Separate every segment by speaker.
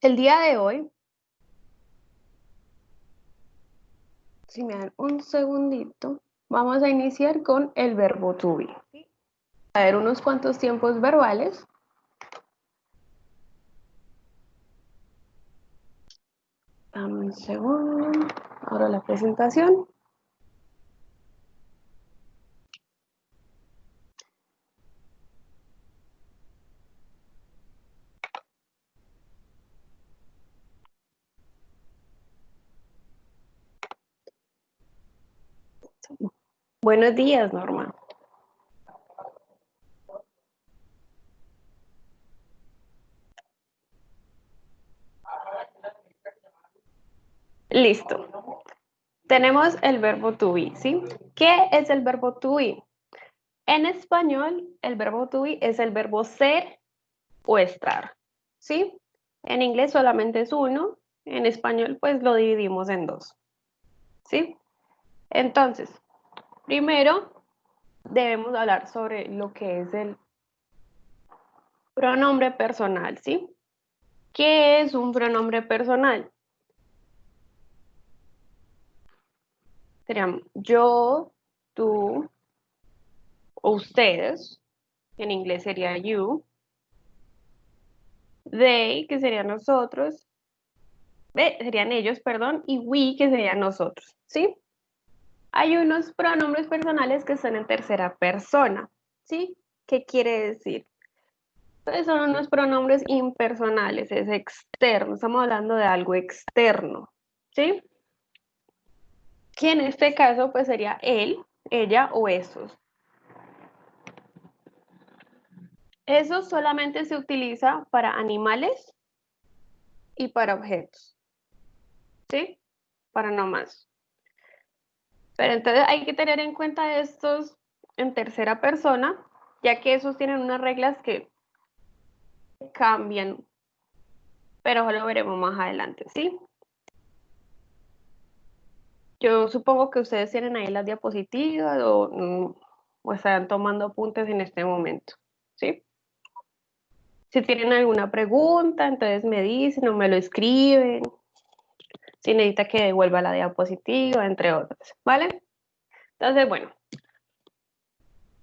Speaker 1: El día de hoy, si me dan un segundito, vamos a iniciar con el verbo to be. A ver, unos cuantos tiempos verbales. Dame un segundo, abro la presentación. Buenos días, Norma. Listo. Tenemos el verbo to be, ¿sí? ¿Qué es el verbo to be? En español, el verbo to be es el verbo ser o estar, ¿sí? En inglés solamente es uno, en español pues lo dividimos en dos, ¿sí? Entonces, primero debemos hablar sobre lo que es el pronombre personal, ¿sí? ¿Qué es un pronombre personal? Serían yo, tú o ustedes, en inglés sería you, they, que serían nosotros, serían ellos, perdón, y we, que serían nosotros, ¿sí? Hay unos pronombres personales que están en tercera persona, ¿sí? ¿Qué quiere decir? Entonces son unos pronombres impersonales, es externo, estamos hablando de algo externo, ¿sí? Que en este caso pues sería él, ella o esos. Eso solamente se utiliza para animales y para objetos, ¿sí? Para no más. Pero entonces hay que tener en cuenta estos en tercera persona, ya que esos tienen unas reglas que cambian, pero lo veremos más adelante, ¿sí? Yo supongo que ustedes tienen ahí las diapositivas o están tomando apuntes en este momento, ¿sí? Si tienen alguna pregunta, entonces me dicen o me lo escriben. Si necesita que devuelva la diapositiva, entre otras, ¿vale? Entonces, bueno,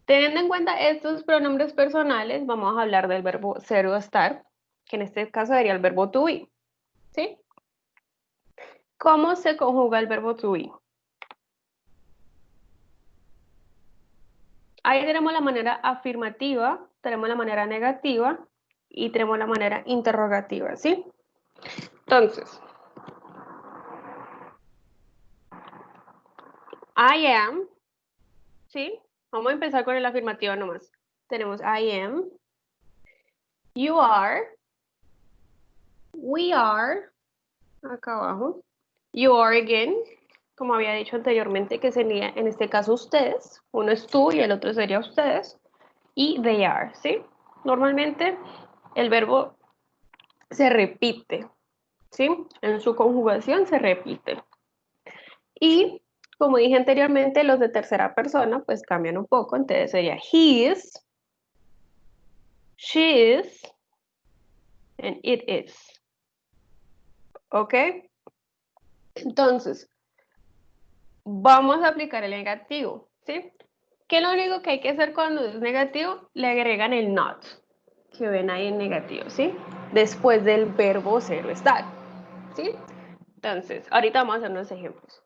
Speaker 1: teniendo en cuenta estos pronombres personales, vamos a hablar del verbo ser o estar, que en este caso sería el verbo to be, ¿sí? ¿Cómo se conjuga el verbo to be? Ahí tenemos la manera afirmativa, tenemos la manera negativa y tenemos la manera interrogativa, ¿sí? Entonces, I am, ¿sí? Vamos a empezar con el afirmativo nomás. Tenemos I am, you are, we are, acá abajo, you are again, como había dicho anteriormente, que sería en este caso ustedes, uno es tú y el otro sería ustedes, y they are, ¿sí? Normalmente el verbo se repite, ¿sí? En su conjugación se repite. Y como dije anteriormente, los de tercera persona pues cambian un poco, entonces sería he is, she is, and it is. ¿Ok? Entonces, vamos a aplicar el negativo, ¿sí? ¿Qué es lo único que hay que hacer cuando es negativo? Le agregan el not, que ven ahí en negativo, ¿sí? Después del verbo ser o estar, ¿sí? Entonces, ahorita vamos a hacer unos ejemplos.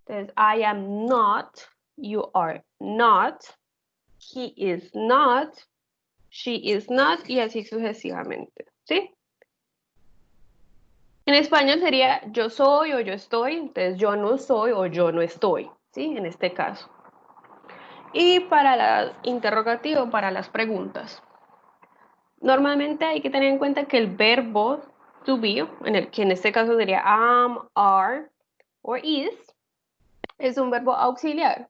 Speaker 1: Entonces, I am not, you are not, he is not, she is not, y así sucesivamente, ¿sí? En español sería yo soy o yo estoy, entonces yo no soy o yo no estoy, ¿sí? En este caso. Y para la interrogativo, para las preguntas. Normalmente hay que tener en cuenta que el verbo to be, que en este caso sería am, are o is, es un verbo auxiliar,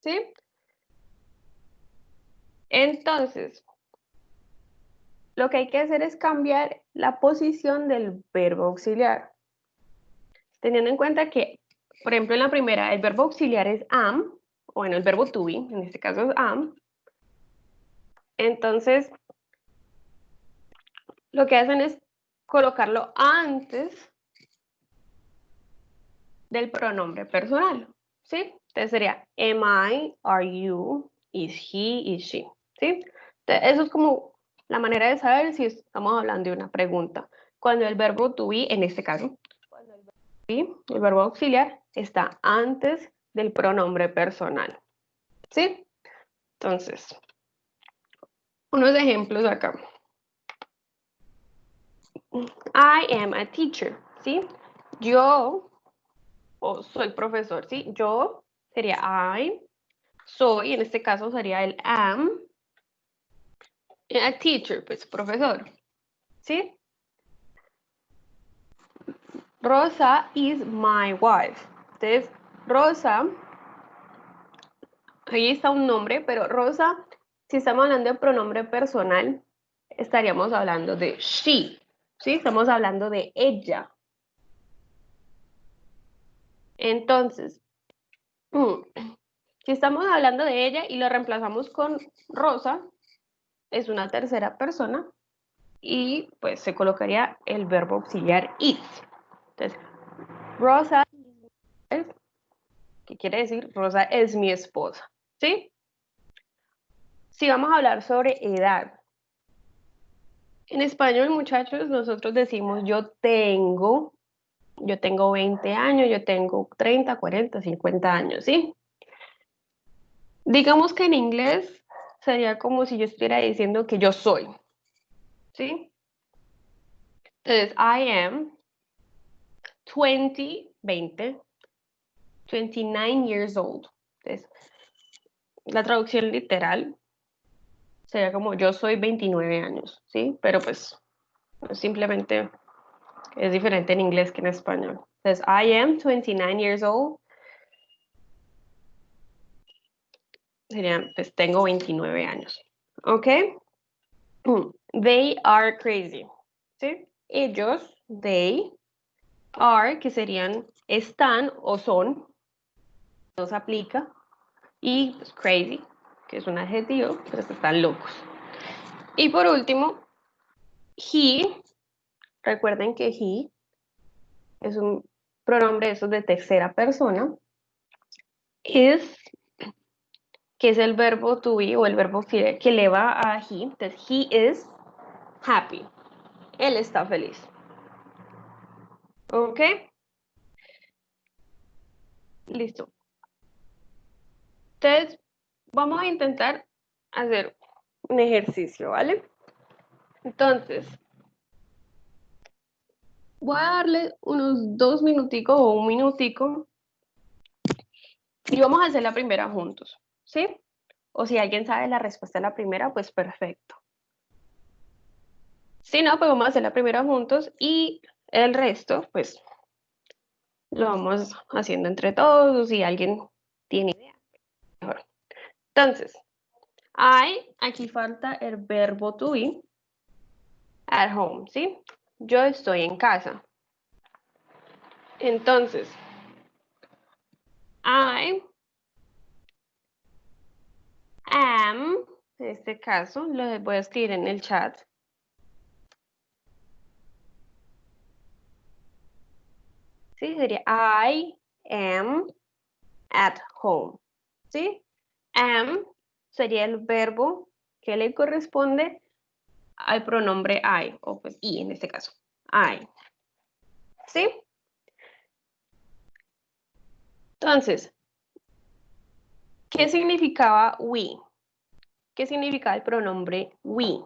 Speaker 1: ¿sí? Entonces, lo que hay que hacer es cambiar la posición del verbo auxiliar. Teniendo en cuenta que, por ejemplo, en la primera, el verbo auxiliar es am, o bueno, el verbo to be, en este caso es am. Entonces, lo que hacen es colocarlo antes del pronombre personal, ¿sí? Entonces sería am I, are you, is he, is she, ¿sí? Entonces, eso es como la manera de saber si estamos hablando de una pregunta. Cuando el verbo to be, en este caso, cuando el verbo to be, el verbo auxiliar, está antes del pronombre personal, ¿sí? Entonces, unos ejemplos acá. I am a teacher, ¿sí? Yo soy profesor, ¿sí? Yo sería I, soy, en este caso sería el am, a teacher, pues profesor, ¿sí? Rosa is my wife. Entonces, Rosa, ahí está un nombre, pero Rosa, si estamos hablando de pronombre personal, estaríamos hablando de she, ¿sí? Estamos hablando de ella. Entonces, si estamos hablando de ella y lo reemplazamos con Rosa, es una tercera persona y pues se colocaría el verbo auxiliar is. Entonces, Rosa, ¿qué quiere decir? Rosa es mi esposa, ¿sí? Si vamos a hablar sobre edad. En español, muchachos, nosotros decimos yo tengo 20 años, yo tengo 30, 40, 50 años, ¿sí? Digamos que en inglés sería como si yo estuviera diciendo que yo soy, ¿sí? Entonces, I am 29 years old. Entonces, la traducción literal sería como yo soy 29 años, ¿sí? Pero pues simplemente es diferente en inglés que en español. Entonces, I am 29 years old. Sería, pues tengo 29 años. ¿Ok? They are crazy. ¿Sí? Ellos, they are, que serían están o son, nos aplica. Y pues, crazy, que es un adjetivo, pero que están locos. Y por último, he, recuerden que he es un pronombre de esos de tercera persona, is, que es el verbo to be o el verbo que le va a he, entonces he is happy, él está feliz. ¿Ok? Listo. Entonces, vamos a intentar hacer un ejercicio, ¿vale? Entonces, voy a darle unos 2 minuticos o un minutico y vamos a hacer la primera juntos, ¿sí? O si alguien sabe la respuesta a la primera, pues perfecto. Si no, pues vamos a hacer la primera juntos y el resto, pues lo vamos haciendo entre todos. Si alguien tiene idea, mejor. Entonces, aquí falta el verbo to be at home, ¿sí? Yo estoy en casa. Entonces, I am, en este caso, lo voy a escribir en el chat. ¿Sí? Sería I am at home. ¿Sí? Am sería el verbo que le corresponde al pronombre I, o pues I en este caso. I. ¿Sí? Entonces, ¿qué significaba we? ¿Qué significaba el pronombre we?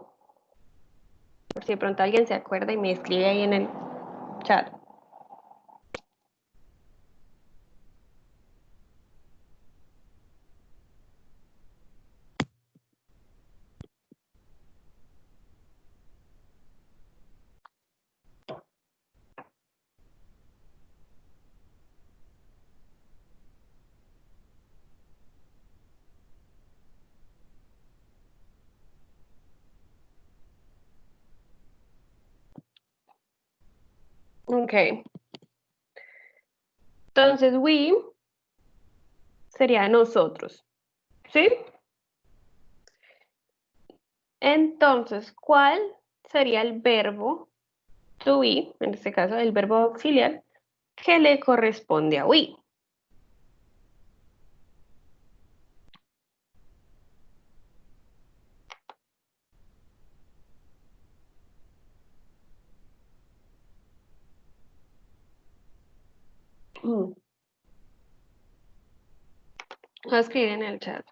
Speaker 1: Por si de pronto alguien se acuerda y me escribe ahí en el chat. Ok. Entonces, we sería nosotros. ¿Sí? Entonces, ¿cuál sería el verbo to be, en este caso el verbo auxiliar, que le corresponde a we. Lo escribí en el chat.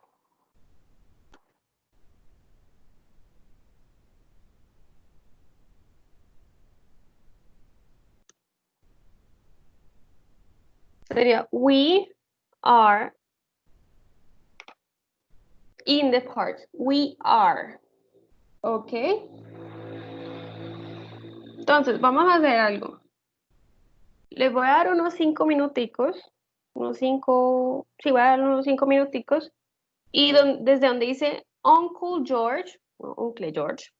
Speaker 1: Sería we are in the park. We are. ¿Ok? Entonces, vamos a hacer algo. Les voy a dar unos 5 minuticos. Unos 5, sí, voy a dar unos 5 minuticos. Y desde donde dice Uncle George, o Uncle George,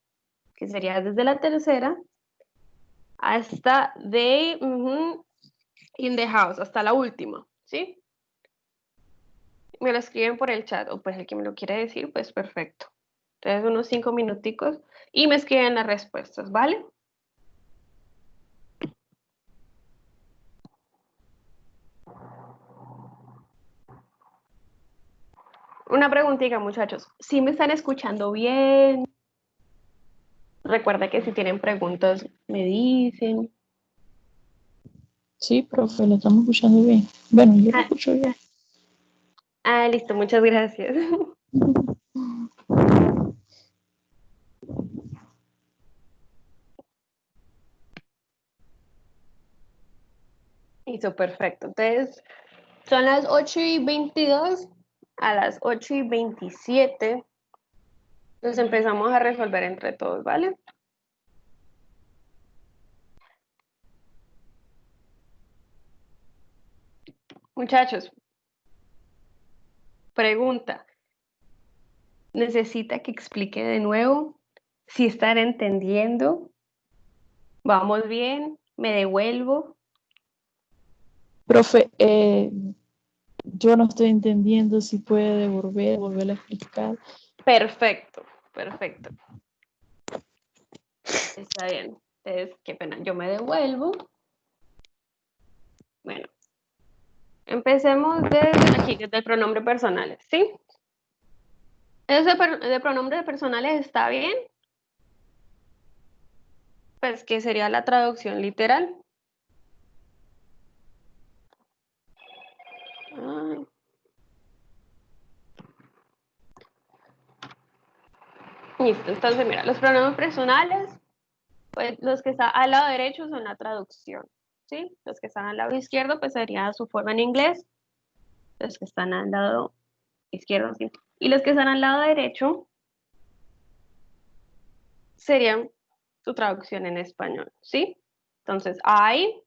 Speaker 1: que sería desde la tercera, hasta they in the house, hasta la última, ¿sí? Me lo escriben por el chat, o pues el que me lo quiere decir, pues perfecto. Entonces unos 5 minuticos y me escriben las respuestas, ¿vale? Una preguntita, muchachos. ¿Sí me están escuchando bien? Recuerda que si tienen preguntas, me dicen.
Speaker 2: Sí, profe, lo estamos escuchando bien. Bueno, yo lo
Speaker 1: Ah,
Speaker 2: escucho bien.
Speaker 1: listo, muchas gracias. Listo, perfecto. Entonces, son las 8:22, a las 8:27 nos empezamos a resolver entre todos, ¿vale? Muchachos, pregunta. ¿Necesita que explique de nuevo? ¿Si están entendiendo? ¿Vamos bien? ¿Me devuelvo?
Speaker 2: Profe, yo no estoy entendiendo si puede volver a explicar.
Speaker 1: Perfecto, perfecto. Está bien. Entonces, qué pena, yo me devuelvo. Bueno, empecemos desde aquí, desde el pronombre personales, ¿sí? Ese de pronombres personales está bien, pues que sería la traducción literal. Ay. Listo, entonces mira, los pronombres personales, pues los que están al lado derecho son la traducción, ¿sí? Los que están al lado izquierdo, pues sería su forma en inglés. Los que están al lado izquierdo, sí. Y los que están al lado derecho serían su traducción en español, ¿sí? Entonces, I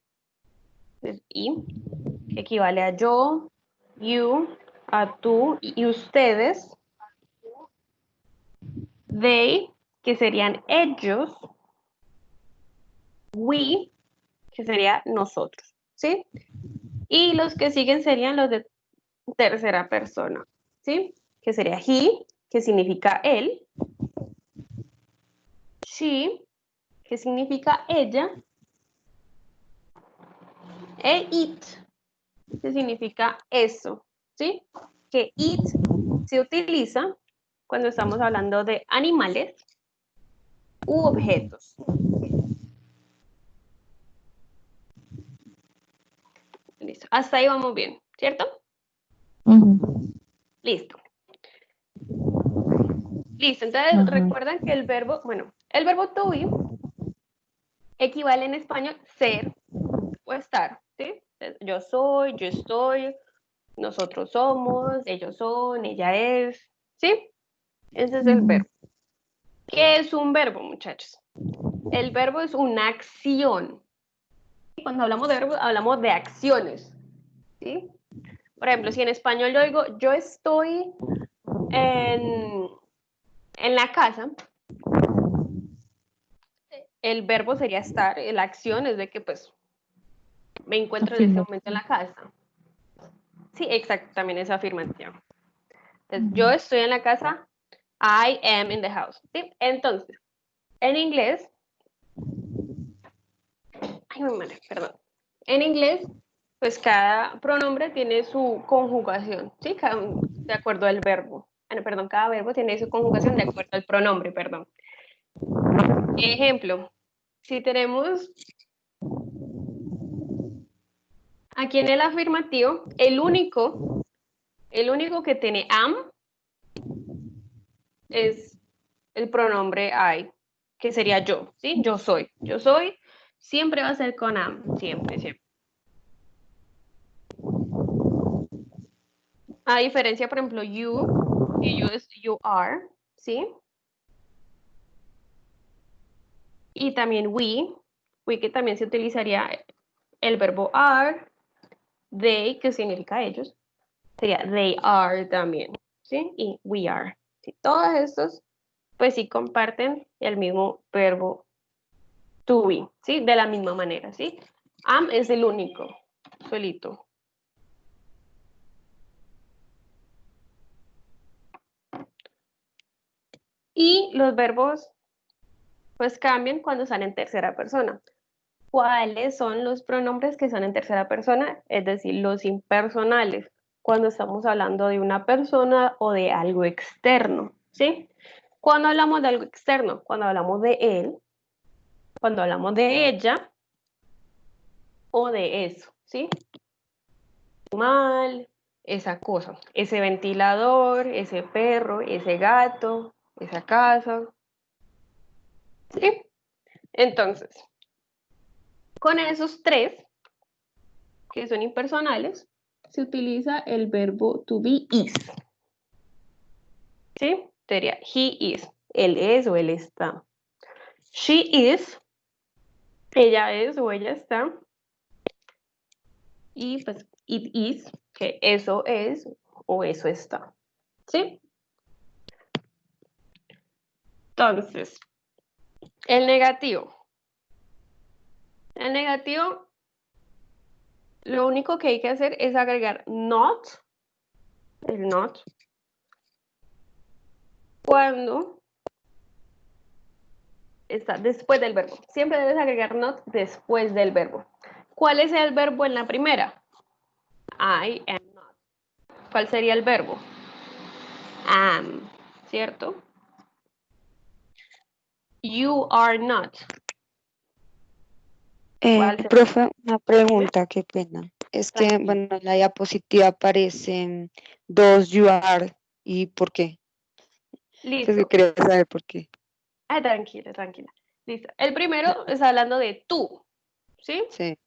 Speaker 1: es I, que equivale a yo, you, a tú y ustedes. They, que serían ellos. We, que sería nosotros, ¿sí? Y los que siguen serían los de tercera persona, ¿sí? Que sería he, que significa él. She, que significa ella. E it, que significa eso, ¿sí? Que it se utiliza cuando estamos hablando de animales u objetos. Listo. Hasta ahí vamos bien, ¿cierto? Listo. Listo. Entonces, recuerdan que el verbo, bueno, el verbo to be equivale en español ser o estar, ¿sí? Entonces, yo soy, yo estoy, nosotros somos, ellos son, ella es, ¿sí? Ese es el verbo. ¿Qué es un verbo, muchachos? El verbo es una acción. Cuando hablamos de verbos, hablamos de acciones, ¿sí? Por ejemplo, si en español yo digo, yo estoy en, en la casa, el verbo sería estar, la acción es de que pues me encuentro en este momento en la casa. Sí, exacto, también es afirmación. Entonces, yo estoy en la casa, I am in the house, ¿sí? Entonces, en inglés, Ay, mi madre, perdón. En inglés, pues cada pronombre tiene su conjugación, ¿sí? De acuerdo al verbo. Ah, no, perdón, cada verbo tiene su conjugación de acuerdo al pronombre, perdón. Ejemplo, si tenemos aquí en el afirmativo, el único que tiene am es el pronombre I, que sería yo, ¿sí? Yo soy. Yo soy, siempre va a ser con am, siempre, siempre. A diferencia, por ejemplo, you es you are, ¿sí? Y también we que también se utilizaría el verbo are, they, que significa ellos, sería they are también, ¿sí? Y we are. ¿Sí? Todos estos, pues sí comparten el mismo verbo to be, ¿sí? De la misma manera, ¿sí? Am es el único, solito. Y los verbos, pues cambian cuando están en tercera persona. ¿Cuáles son los pronombres que son en tercera persona? Es decir, los impersonales, cuando estamos hablando de una persona o de algo externo, ¿sí? Cuando hablamos de algo externo, cuando hablamos de él, cuando hablamos de ella o de eso, ¿sí? Mal, esa cosa, ese ventilador, ese perro, ese gato, esa casa, ¿sí? Entonces, con esos tres, que son impersonales, se utiliza el verbo to be is. ¿Sí? Sería he is. Él es o él está. She is. Ella es o ella está. Y pues it is, que eso es o eso está. ¿Sí? Entonces, el negativo. El negativo, lo único que hay que hacer es agregar not, el not, cuando está después del verbo. Siempre debes agregar not después del verbo. ¿Cuál es el verbo en la primera? I am not. ¿Cuál sería el verbo? Am, ¿cierto? You are not. ¿Cuál sería?
Speaker 3: Profe, una
Speaker 1: Dime.
Speaker 3: pregunta, qué pena. Es que,
Speaker 1: Tranquila.
Speaker 3: bueno, en la diapositiva aparecen dos you are. ¿Y por qué? Pues yo
Speaker 1: Listo.
Speaker 3: quería saber por qué.
Speaker 1: Ah, tranquila, tranquila. Listo. El primero está hablando de tú, ¿sí?
Speaker 3: Sí,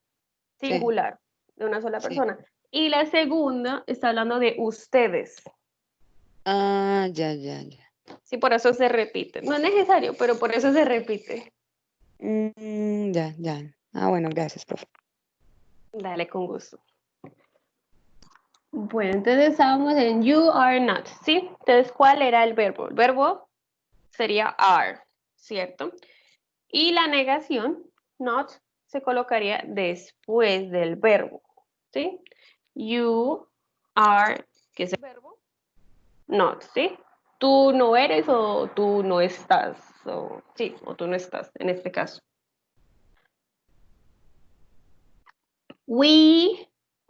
Speaker 3: sí,
Speaker 1: Singular, de una sola
Speaker 3: sí.
Speaker 1: persona. Y la segunda está hablando de ustedes.
Speaker 3: Ah, ya, ya, ya.
Speaker 1: Sí, por eso se repite. No es necesario, pero por eso se repite.
Speaker 3: Ya, ya. Ah, bueno, gracias, profe.
Speaker 1: Dale, con gusto. Bueno, entonces estábamos en you are not, ¿sí? Entonces, ¿cuál era el verbo? El verbo sería are, ¿cierto? Y la negación, not, se colocaría después del verbo, ¿sí? You are, que es el verbo, not, ¿sí? Tú no eres o tú no estás, o sí, o tú no estás, en este caso.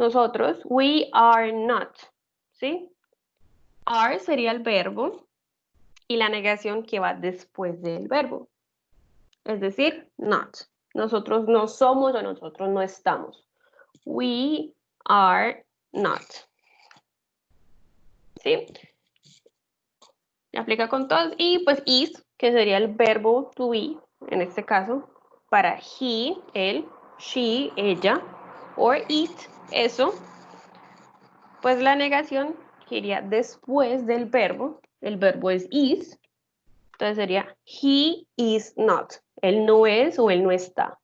Speaker 1: Nosotros, we are not, ¿sí? Are sería el verbo y la negación que va después del verbo, es decir, not. Nosotros no somos o nosotros no estamos. We are not. ¿Sí? Aplica con todos. Y pues is, que sería el verbo to be, en este caso, para he, él, she, ella, or it, eso, pues la negación que iría después del verbo. El verbo es is. Entonces sería he is not. Él no es o él no está.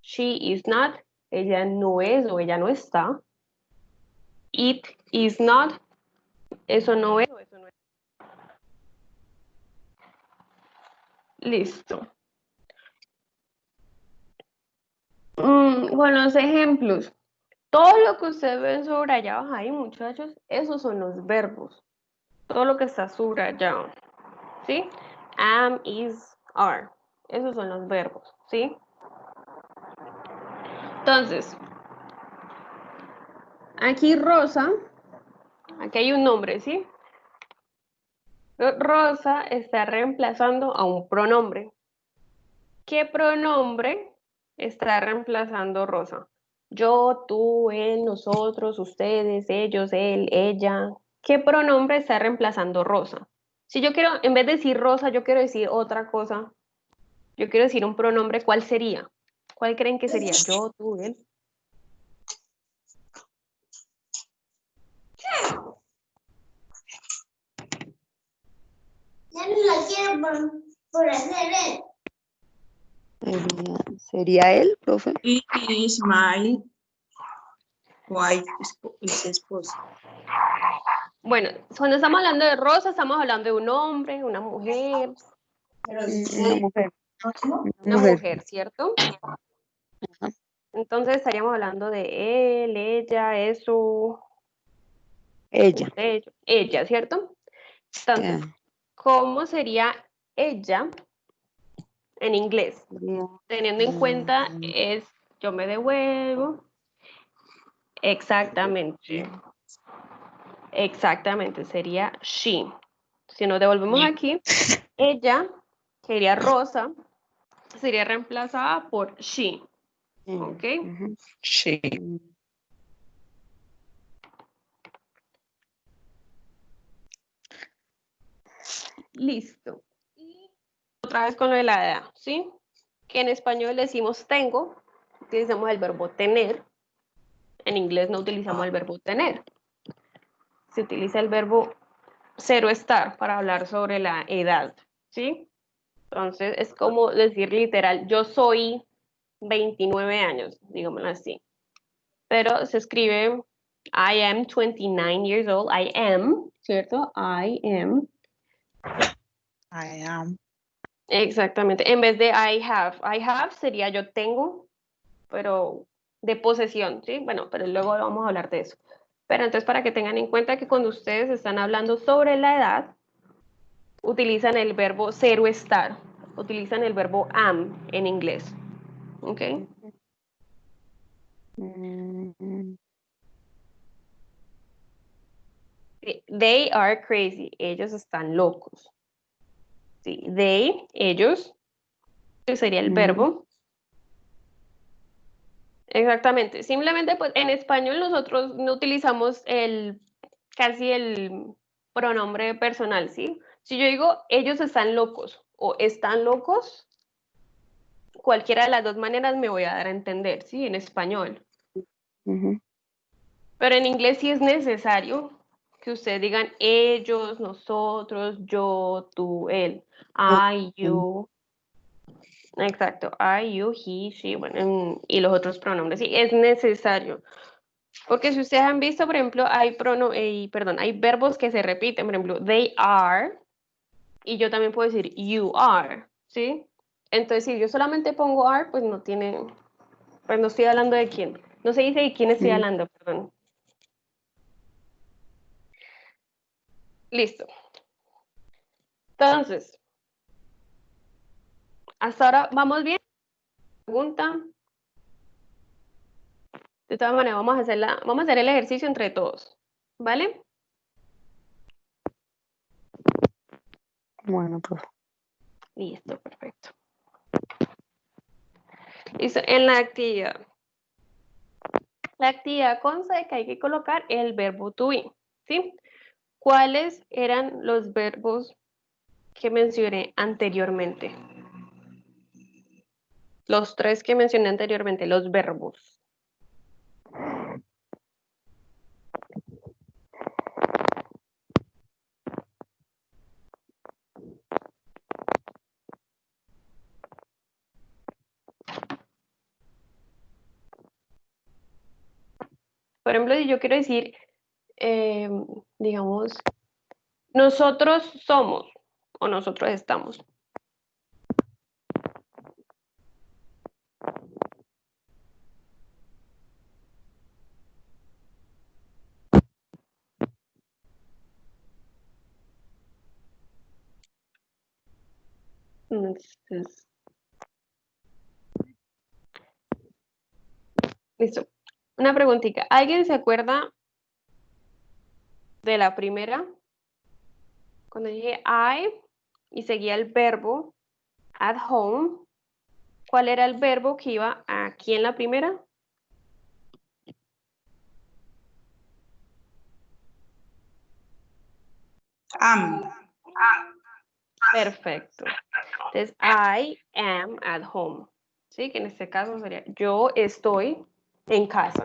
Speaker 1: She is not. Ella no es o ella no está. It is not. Eso no es o eso no es. Listo. Buenos ejemplos. Todo lo que ustedes ven subrayados ahí, muchachos, esos son los verbos. Todo lo que está subrayado. ¿Sí? Am, is, are. Esos son los verbos. ¿Sí? Entonces, aquí Rosa, aquí hay un nombre, ¿sí? Rosa está reemplazando a un pronombre. ¿Qué pronombre está reemplazando Rosa? Yo, tú, él, nosotros, ustedes, ellos, él, ella. ¿Qué pronombre está reemplazando Rosa? Si yo quiero, en vez de decir Rosa, yo quiero decir otra cosa. Yo quiero decir un pronombre, ¿cuál sería? ¿Cuál creen que sería? Yo, tú, él.
Speaker 4: Ya no la quiero por hacer él.
Speaker 3: ¿Sería él, profe?
Speaker 5: He is my wife, es esposa.
Speaker 1: Bueno, cuando estamos hablando de Rosa, estamos hablando de un hombre, una mujer,
Speaker 3: Una mujer.
Speaker 1: una mujer, ¿cierto? Entonces estaríamos hablando de él, ella, eso,
Speaker 3: Ella.
Speaker 1: usted, ella, ¿cierto? Entonces,
Speaker 3: Ya.
Speaker 1: ¿cómo sería ella en inglés?
Speaker 3: Sería,
Speaker 1: Teniendo en cuenta
Speaker 3: mm,
Speaker 1: es, yo me devuelvo, exactamente, exactamente, sería she. Si nos devolvemos aquí, ella, que sería Rosa, sería reemplazada por she, ¿ok?
Speaker 3: ujú. Sí.
Speaker 1: Listo. Y otra vez con lo de la edad, ¿sí? Que en español decimos tengo, utilizamos el verbo tener, en inglés no utilizamos el verbo tener, se utiliza el verbo cero estar para hablar sobre la edad, ¿sí? Entonces es como decir literal, yo soy 29 años, digámoslo así. Pero se escribe I am 29 years old, I am, ¿cierto? I am.
Speaker 2: I am.
Speaker 1: Exactamente. En vez de I have sería yo tengo, pero de posesión, ¿sí? Bueno, pero luego vamos a hablar de eso. Pero entonces para que tengan en cuenta que cuando ustedes están hablando sobre la edad, utilizan el verbo ser o estar, utilizan el verbo am en inglés, ¿ok?
Speaker 3: Mm,
Speaker 1: They are crazy, ellos están locos. Sí, they, ellos, que sería el verbo. Exactamente. Simplemente, pues en español nosotros no utilizamos casi el pronombre personal, ¿sí? Si yo digo ellos están locos o están locos, cualquiera de las dos maneras me voy a dar a entender, ¿sí? En español.
Speaker 3: ujú.
Speaker 1: Pero en inglés sí es necesario que ustedes digan ellos, nosotros, yo, tú, él. I, you. Exacto. I, you, he, she, bueno, y los otros pronombres. Sí, es necesario. Porque si ustedes han visto, por ejemplo, hay verbos que se repiten, por ejemplo, they are, y yo también puedo decir you are, ¿sí? Entonces, si yo solamente pongo are, pues no tiene, pues no estoy hablando de quién. No se dice de quién estoy
Speaker 3: Mm.
Speaker 1: hablando, perdón. Listo. Entonces, hasta ahora vamos bien. Pregunta. De todas maneras, vamos a hacer el ejercicio entre todos, ¿vale?
Speaker 3: Bueno, profe.
Speaker 1: Listo, perfecto. Listo, en la actividad. La actividad consta de que hay que colocar el verbo to be, ¿sí? ¿Cuáles eran los verbos que mencioné anteriormente? Los tres que mencioné anteriormente, los verbos. Por ejemplo, si yo quiero decir, eh, digamos, nosotros somos o nosotros estamos. Entonces, Listo. Una preguntita. ¿Alguien se acuerda de la primera? Cuando dije I y seguía el verbo at home, ¿cuál era el verbo que iba aquí en la primera?
Speaker 5: Am.
Speaker 1: Perfecto. Entonces, I am at home. ¿Sí? Que en este caso sería yo estoy en casa.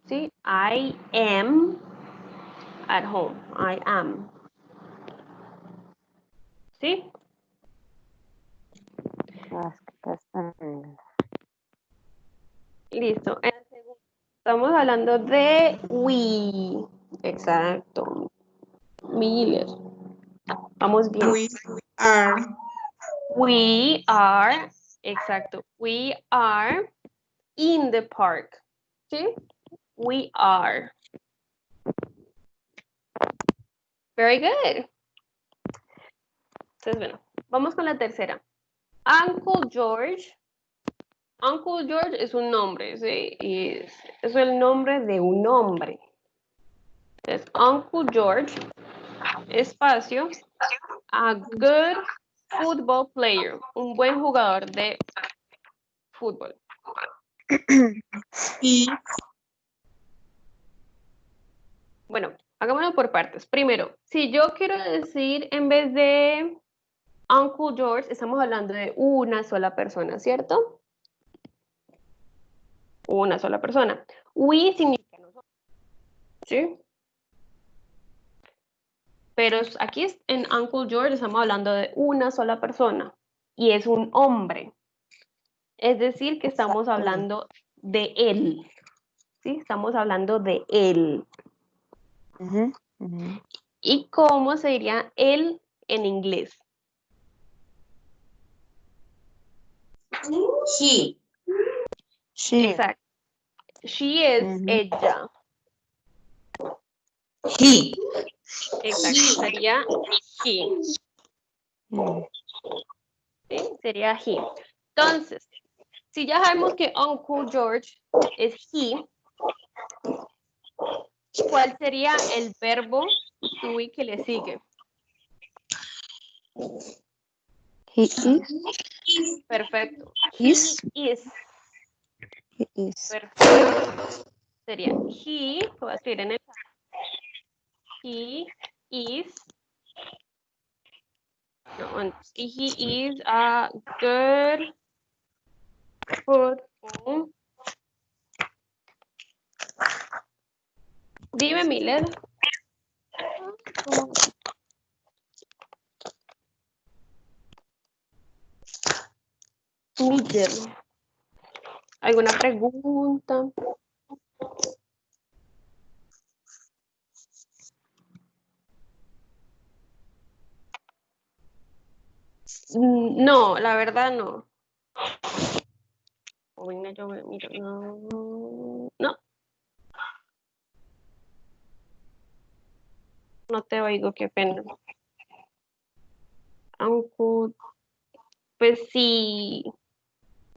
Speaker 1: ¿Sí? I am at home. I am. ¿Sí?
Speaker 3: Las que están en inglés.
Speaker 1: Listo. En el segundo, estamos hablando de we. Exacto. Miller. Vamos bien.
Speaker 5: We are.
Speaker 1: We are, exacto. We are in the park. ¿Sí? We are. Very good. Entonces, bueno, vamos con la tercera. Uncle George. Uncle George es un nombre, ¿sí? Y es el nombre de un hombre. Entonces, Uncle George, espacio, a good football player, un buen jugador de fútbol.
Speaker 5: He.
Speaker 1: Bueno, hagámoslo por partes. Primero, si yo quiero decir en vez de Uncle George, estamos hablando de una sola persona, ¿cierto? Una sola persona. We significa nosotros, ¿sí? Pero aquí en Uncle George estamos hablando de una sola persona y es un hombre. Es decir, que estamos hablando de él, ¿sí? Estamos hablando de él.
Speaker 3: Ujú, ujú.
Speaker 1: ¿Y cómo se diría él en inglés?
Speaker 5: He.
Speaker 3: She.
Speaker 1: Exacto. She es
Speaker 3: Ujú.
Speaker 1: ella.
Speaker 5: He.
Speaker 1: Exacto. Sería he.
Speaker 3: Mm.
Speaker 1: ¿Sí? Sería he. Entonces, si ya sabemos que Uncle George es he, ¿cuál sería el verbo to be que le sigue?
Speaker 3: He is.
Speaker 1: Perfecto.
Speaker 3: Is.
Speaker 1: He is.
Speaker 3: He is.
Speaker 1: Perfecto. Sería he, lo voy a escribir en el chat. He is. No, he is a good football. Dime, Miller. Miller. ¿Alguna pregunta? No, la verdad no. O venga, yo miro. No, no, no te oigo, qué pena. Aunque, pues sí,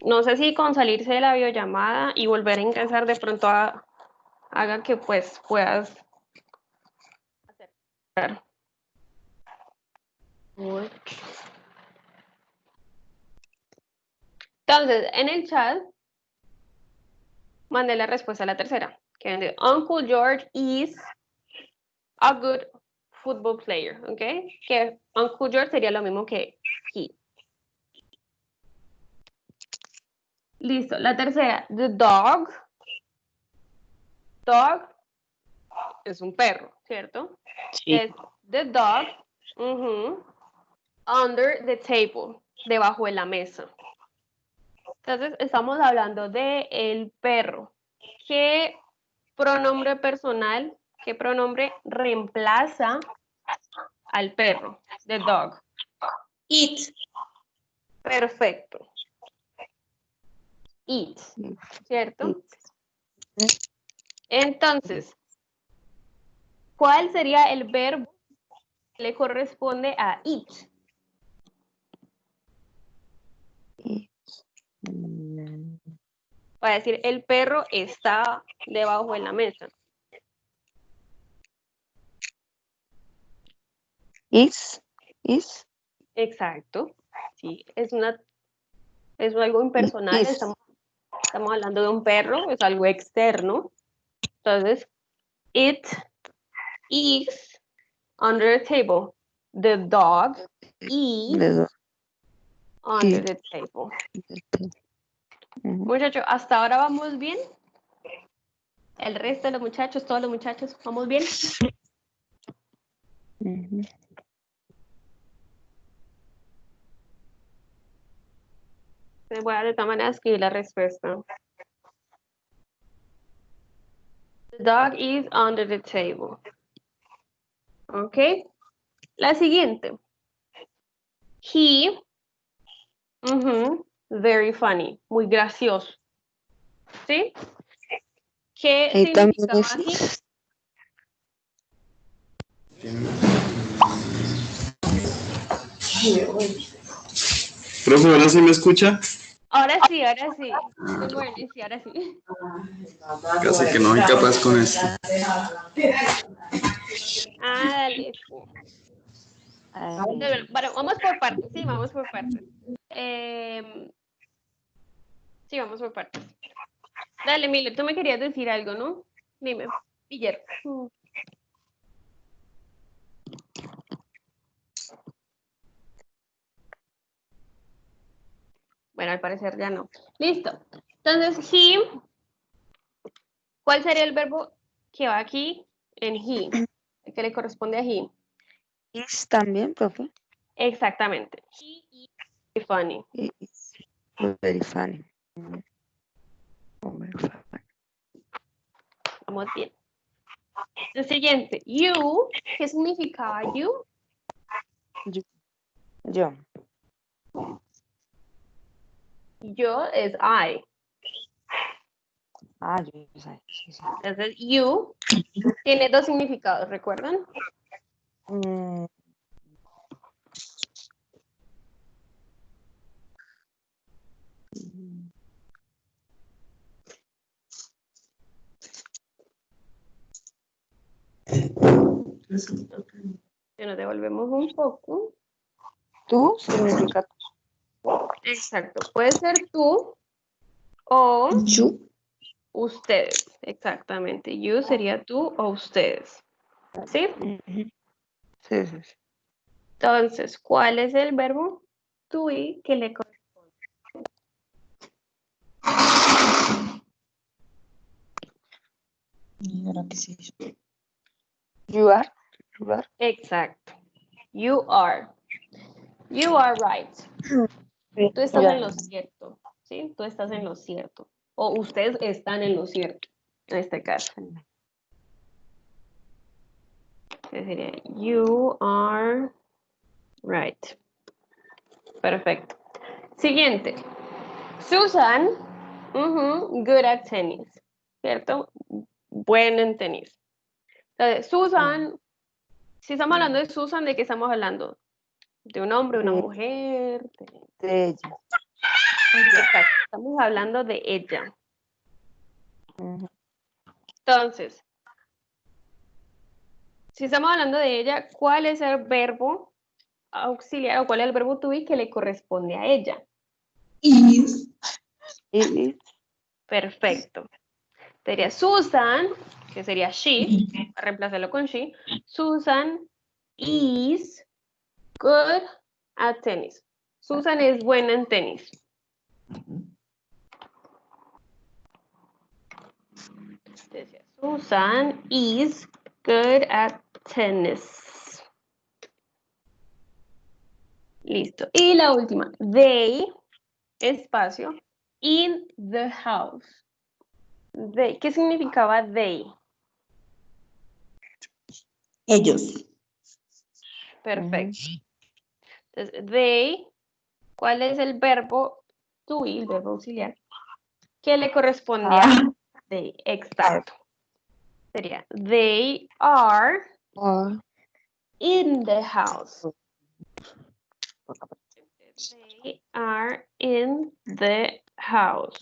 Speaker 1: no sé si con salirse de la videollamada y volver a ingresar de pronto haga que pues puedas hacer. Entonces, en el chat mandé la respuesta a la tercera, que dice, Uncle George is a good football player, ¿ok? Que Uncle George sería lo mismo que he. Listo, la tercera, the dog. Dog es un perro, ¿cierto?
Speaker 3: Sí.
Speaker 1: Es the dog under the table, debajo de la mesa. Entonces, estamos hablando de el perro. ¿Qué pronombre personal, qué pronombre reemplaza al perro? The dog.
Speaker 5: It.
Speaker 1: Perfecto. It, ¿cierto? Entonces, ¿cuál sería el verbo que le corresponde a it?
Speaker 3: It. Mm.
Speaker 1: Voy a decir, el perro está debajo de la mesa.
Speaker 3: Is.
Speaker 1: Exacto. Sí, es algo impersonal.
Speaker 3: Is.
Speaker 1: Estamos hablando de un perro, es algo externo. Entonces, it is under the table. The dog is
Speaker 3: The
Speaker 1: under the table.
Speaker 3: Ujú.
Speaker 1: Muchachos, hasta ahora vamos bien. El resto de los muchachos, todos los muchachos, ¿vamos bien?
Speaker 3: Ujú.
Speaker 1: Voy a de esta manera escribir la respuesta. The dog is under the table. Ok. La siguiente. He, very funny, muy gracioso. ¿Sí? ¿Qué
Speaker 3: Y también
Speaker 1: significaba
Speaker 3: es
Speaker 1: he?
Speaker 3: is.
Speaker 6: Profe, ¿ahora sí me escucha?
Speaker 1: Ahora sí, ahora sí. Bueno, sí, ahora sí.
Speaker 6: Casi que no soy capaz con esto.
Speaker 1: Ah, dale. Bueno, vamos por partes, sí, vamos por partes. Sí, vamos por partes. Dale, Miller, tú me querías decir algo, ¿no? Dime, Miller. Bueno, al parecer ya no. Listo. Entonces, he, ¿cuál sería el verbo que va aquí en he? El que le corresponde a he.
Speaker 3: Is también, profe.
Speaker 1: Exactamente. He is very funny.
Speaker 3: Is very funny. Very funny.
Speaker 1: Vamos bien. El siguiente, you, ¿qué significaba you?
Speaker 3: Yo.
Speaker 1: Yo es I.
Speaker 3: Ah, yo sé. Sí, sí.
Speaker 1: Entonces, you tiene dos significados, ¿recuerdan?
Speaker 3: Mm,
Speaker 1: Que nos devolvemos un poco.
Speaker 3: Tú significa
Speaker 1: Exacto. Puede ser tú o
Speaker 5: You.
Speaker 1: ustedes. Exactamente. You sería tú o ustedes. ¿Sí?
Speaker 3: Ujú. Sí, sí, sí.
Speaker 1: Entonces, ¿cuál es el verbo to be que le corresponde?
Speaker 2: Mira que sí.
Speaker 3: You are. You are.
Speaker 1: Exacto. You are. You are right. Tú estás
Speaker 3: Ya.
Speaker 1: en lo cierto. ¿Sí? Tú estás en lo cierto. O ustedes están en lo cierto. En este caso. Que sería you are right. Perfecto. Siguiente. Susan, good at tennis. ¿Cierto? Bueno en tenis. Entonces, Susan, si estamos hablando de Susan, ¿de qué estamos hablando? ¿De un hombre, una mujer?
Speaker 3: De ella.
Speaker 1: Exacto, estamos hablando de ella.
Speaker 3: Ujú.
Speaker 1: Entonces, si estamos hablando de ella, ¿cuál es el verbo auxiliar o cuál es el verbo to be que le corresponde a ella?
Speaker 5: Is.
Speaker 3: Y
Speaker 1: Perfecto. Sería Susan, que sería she, a reemplazarlo con she. Susan is good at tennis. Susan es buena en tenis. Decía, Susan is good at tennis. Listo. Y la última, they, espacio, in the house. They, ¿qué significaba they?
Speaker 5: Ellos.
Speaker 1: Perfecto. Entonces, they, ¿cuál es el verbo to be, el verbo auxiliar? ¿Qué le corresponde a they? Exacto. Sería, they are in the house. They are in the house.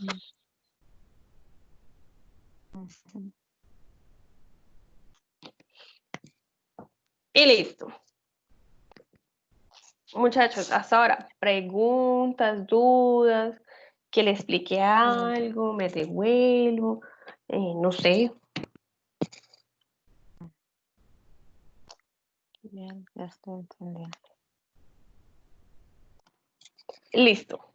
Speaker 1: Y listo. Muchachos, hasta ahora, preguntas, dudas, que le explique algo, me devuelvo, no sé.
Speaker 3: Bien, ya estoy entendiendo.
Speaker 1: Listo.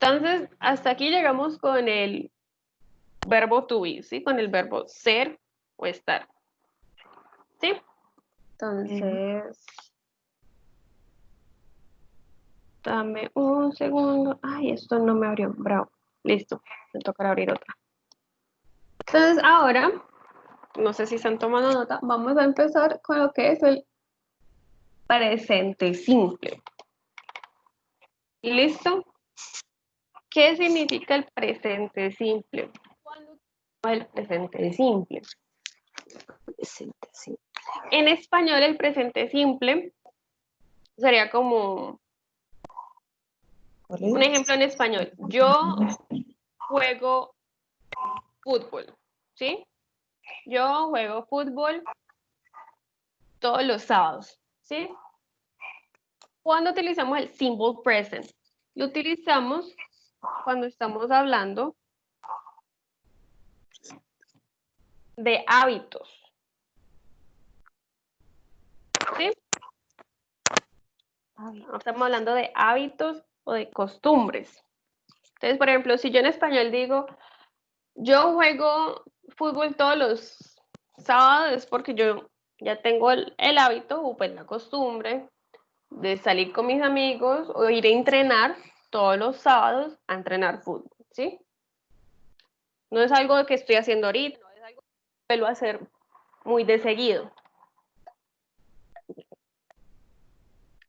Speaker 1: Entonces, hasta aquí llegamos con el verbo to be, ¿sí? Con el verbo ser o estar. ¿Sí? Entonces, dame un segundo. Ay, esto no me abrió. Bravo. Listo. Me tocará abrir otra. Entonces, ahora, no sé si están tomando nota, vamos a empezar con lo que es el presente simple. ¿Listo? ¿Qué significa el presente simple? ¿Cuándo el presente simple?
Speaker 3: Presente, sí.
Speaker 1: En español, el presente simple sería como
Speaker 5: ¿Cuál es?
Speaker 1: un ejemplo en español. Yo juego fútbol, ¿sí? Yo juego fútbol todos los sábados, ¿sí? ¿Cuándo utilizamos el simple present? Lo utilizamos cuando estamos hablando de hábitos, ¿sí? Estamos hablando de hábitos o de costumbres. Entonces, por ejemplo, si yo en español digo, yo juego fútbol todos los sábados, es porque yo ya tengo el hábito o pues la costumbre de salir con mis amigos o ir a entrenar todos los sábados a entrenar fútbol, ¿sí? No es algo que estoy haciendo ahorita, no es algo que suelo hacer muy de seguido.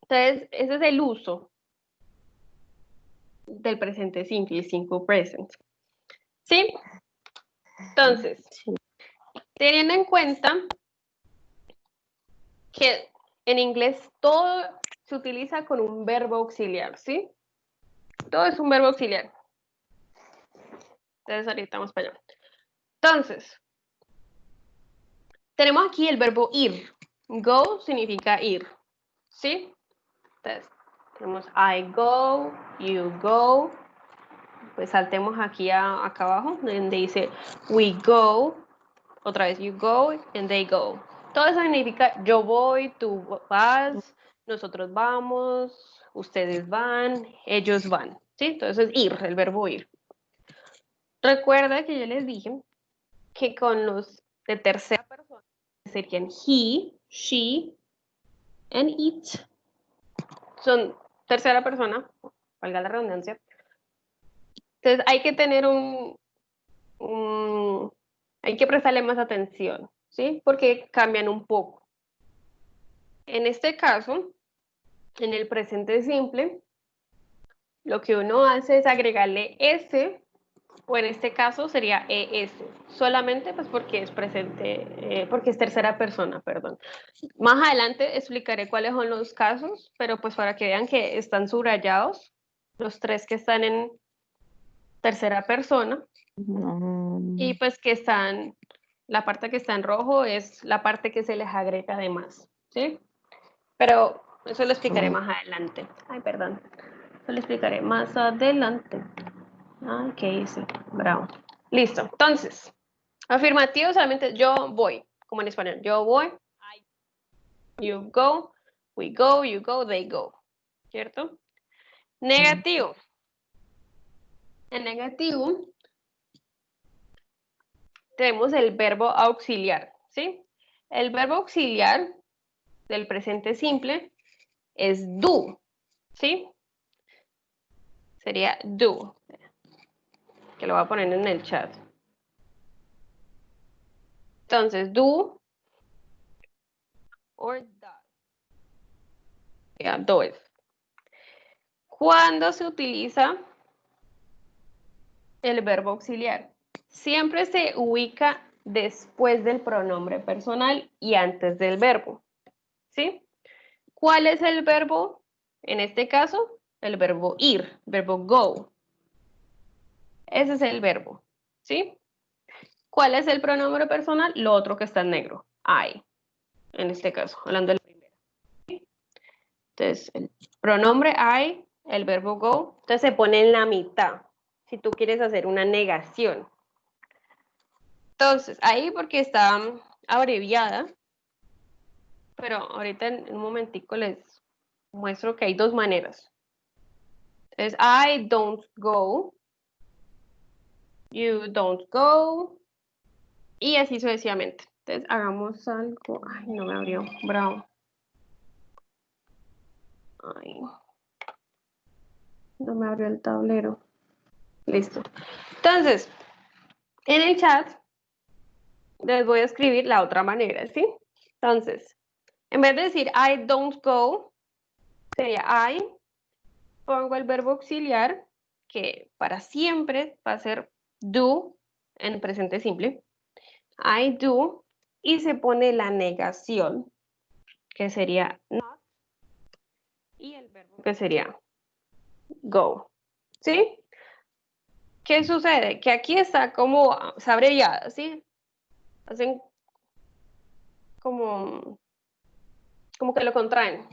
Speaker 1: Entonces, ese es el uso del presente simple, el simple present. ¿Sí? Entonces, teniendo en cuenta que en inglés todo se utiliza con un verbo auxiliar, ¿sí? Todo es un verbo auxiliar. Entonces, ahorita vamos para allá. Entonces, tenemos aquí el verbo ir. Go significa ir, ¿sí? Entonces, tenemos I go, you go. Pues saltemos aquí acá abajo, donde dice we go. Otra vez, you go and they go. Todo eso significa yo voy, tú vas, nosotros vamos, ustedes van, ellos van. ¿Sí? Entonces es ir, el verbo ir. Recuerda que yo les dije que con los de tercera persona serían he, she, and it. Son tercera persona, valga la redundancia. Entonces hay que tener hay que prestarle más atención, ¿sí? Porque cambian un poco. En este caso, en el presente simple, lo que uno hace es agregarle S, o en este caso sería ES, solamente pues porque es presente, porque es tercera persona, perdón. Más adelante explicaré cuáles son los casos, pero pues para que vean que están subrayados, los tres que están en tercera persona, y pues que están, la parte que está en rojo es la parte que se les agrega además, ¿sí? Pero eso lo explicaré más adelante. Ay, perdón. Eso lo explicaré más adelante. Ay, ¿qué hice? Bravo. Listo. Entonces, afirmativo solamente yo voy, como en español. Yo voy, you go, we go, you go, they go. ¿Cierto? Negativo. En negativo tenemos el verbo auxiliar, ¿sí? El verbo auxiliar del presente simple es do, ¿sí? Sería do, que lo voy a poner en el chat. Entonces, do or does. Yeah, does. ¿Cuándo se utiliza el verbo auxiliar? Siempre se ubica después del pronombre personal y antes del verbo, ¿sí? ¿Cuál es el verbo? En este caso, el verbo ir, verbo go. Ese es el verbo, ¿sí? ¿Cuál es el pronombre personal? Lo otro que está en negro. I. En este caso, hablando del primero. Entonces, el pronombre I, el verbo go, entonces se pone en la mitad. Si tú quieres hacer una negación. Entonces, ahí porque está abreviada, pero ahorita en un momentico les muestro que hay dos maneras. Es I don't go, you don't go, y así sucesivamente. Entonces, hagamos algo. Ay, no me abrió. Bravo. Ay, no me abrió el tablero. Listo. Entonces, en el chat les voy a escribir la otra manera, ¿sí? Entonces, en vez de decir I don't go, sería I, pongo el verbo auxiliar, que para siempre va a ser do en presente simple. I do, y se pone la negación, que sería not, y el verbo que sería go, ¿sí? ¿Qué sucede? Que aquí está como, está abreviada, ¿sí? Hacen como que lo contraen,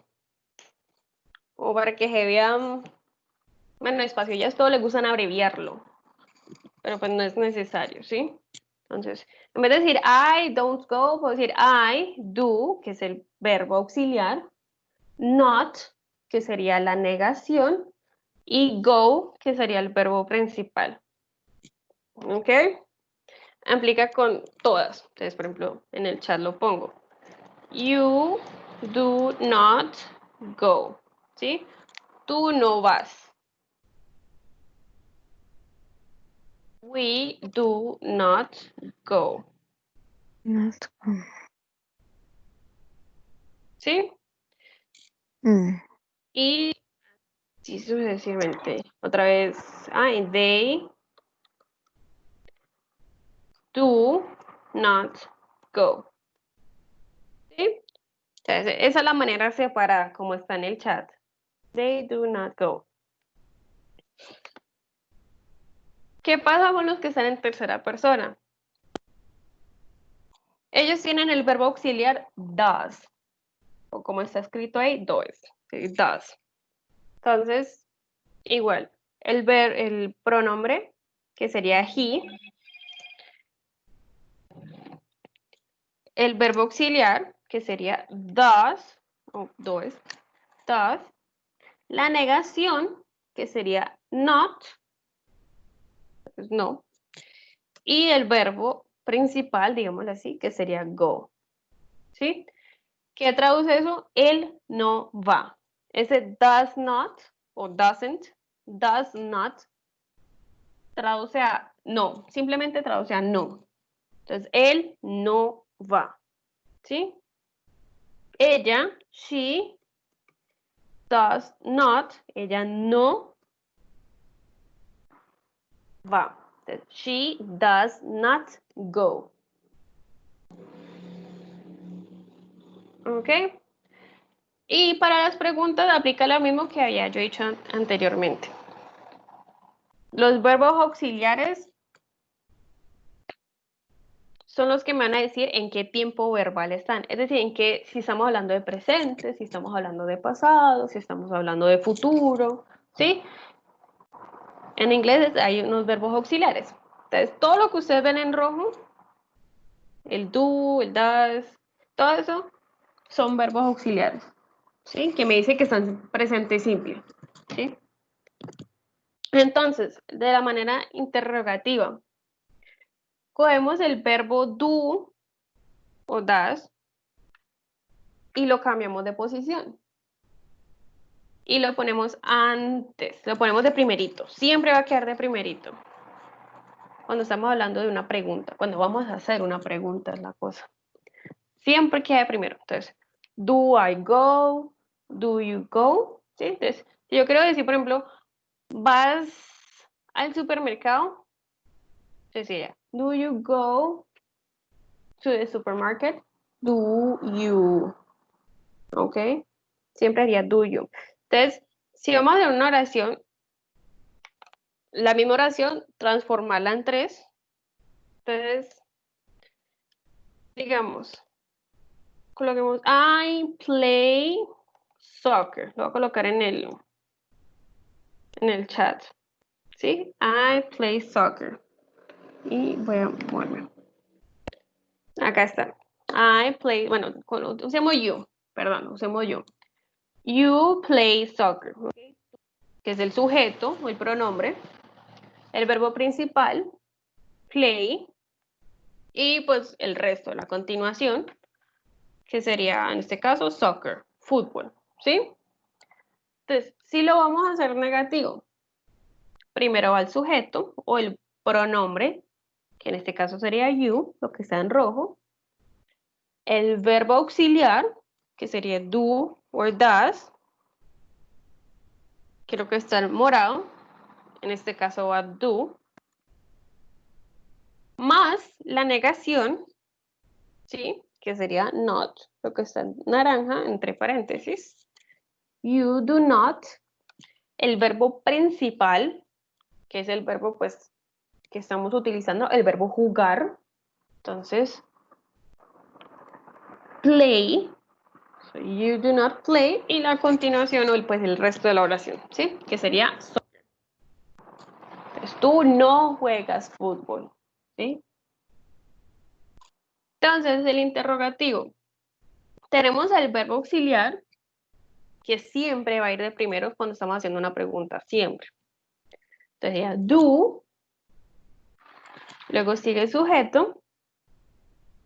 Speaker 1: o para que se vean, bueno, espacio, ya todo les gustan abreviarlo, pero pues no es necesario, ¿sí? Entonces, en vez de decir I don't go, puedo decir I do, que es el verbo auxiliar, not, que sería la negación, y go, que sería el verbo principal. ¿Ok? Aplica con todas. Entonces, por ejemplo, en el chat lo pongo. You do not go. ¿Sí? Tú no vas. We do not go.
Speaker 3: Not go.
Speaker 1: ¿Sí?
Speaker 3: Mm.
Speaker 1: Y sí, sucesivamente. Otra vez. They do not go. ¿Sí? Entonces, esa es la manera separada como está en el chat. They do not go. ¿Qué pasa con los que están en tercera persona? Ellos tienen el verbo auxiliar does, o como está escrito ahí, does, ¿sí? Does. Entonces, igual, el pronombre, que sería he, el verbo auxiliar, que sería does, o does, la negación, que sería not, pues no, y el verbo principal, digámoslo así, que sería go, ¿sí? ¿Qué traduce eso? Él no va. Ese does not o does not, traduce a no, simplemente traduce a no. Entonces, él no va. ¿Sí? Ella, she, does not, ella no va. Entonces, she does not go. ¿Ok? Y para las preguntas aplica lo mismo que había yo dicho anteriormente. Los verbos auxiliares son los que me van a decir en qué tiempo verbal están. Es decir, si estamos hablando de presente, si estamos hablando de pasado, si estamos hablando de futuro, ¿sí? En inglés hay unos verbos auxiliares. Entonces, todo lo que ustedes ven en rojo, el do, el does, todo eso son verbos auxiliares, ¿sí? Que me dice que están en presente simple, ¿sí? Entonces, de la manera interrogativa, cogemos el verbo do o does y lo cambiamos de posición. Y lo ponemos antes, lo ponemos de primerito. Siempre va a quedar de primerito. Cuando estamos hablando de una pregunta, cuando vamos a hacer una pregunta es la cosa. Siempre queda de primero. Entonces, do I go? Do you go? ¿Sí? Entonces, si yo quiero decir, por ejemplo, vas al supermercado, decía, do you go to the supermarket? Do you? ¿Ok? Siempre haría do you. Entonces, si vamos a hacer una oración, la misma oración, transformarla en tres. Entonces, digamos, coloquemos, I play soccer. Lo voy a colocar en el chat. ¿Sí? I play soccer. Y voy a moverme. Acá está. I play, bueno, usemos you. Perdón, usemos you. You play soccer. ¿Ok? Que es el sujeto o el pronombre. El verbo principal, play. Y pues el resto, la continuación, que sería en este caso soccer, fútbol. ¿Sí? Entonces, si lo vamos a hacer negativo, primero va el sujeto o el pronombre, que en este caso sería you, lo que está en rojo. El verbo auxiliar, que sería do o does, creo que está en morado, en este caso va do, más la negación, ¿sí? Que sería not, lo que está en naranja, entre paréntesis. You do not. El verbo principal, que es el verbo, pues, que estamos utilizando, el verbo jugar. Entonces, play. So you do not play. Y la continuación, o pues el resto de la oración, ¿sí? Que sería soccer. Entonces, tú no juegas fútbol, ¿sí? Entonces, el interrogativo. Tenemos el verbo auxiliar, que siempre va a ir de primero cuando estamos haciendo una pregunta, siempre. Entonces, sería do. Luego sigue el sujeto,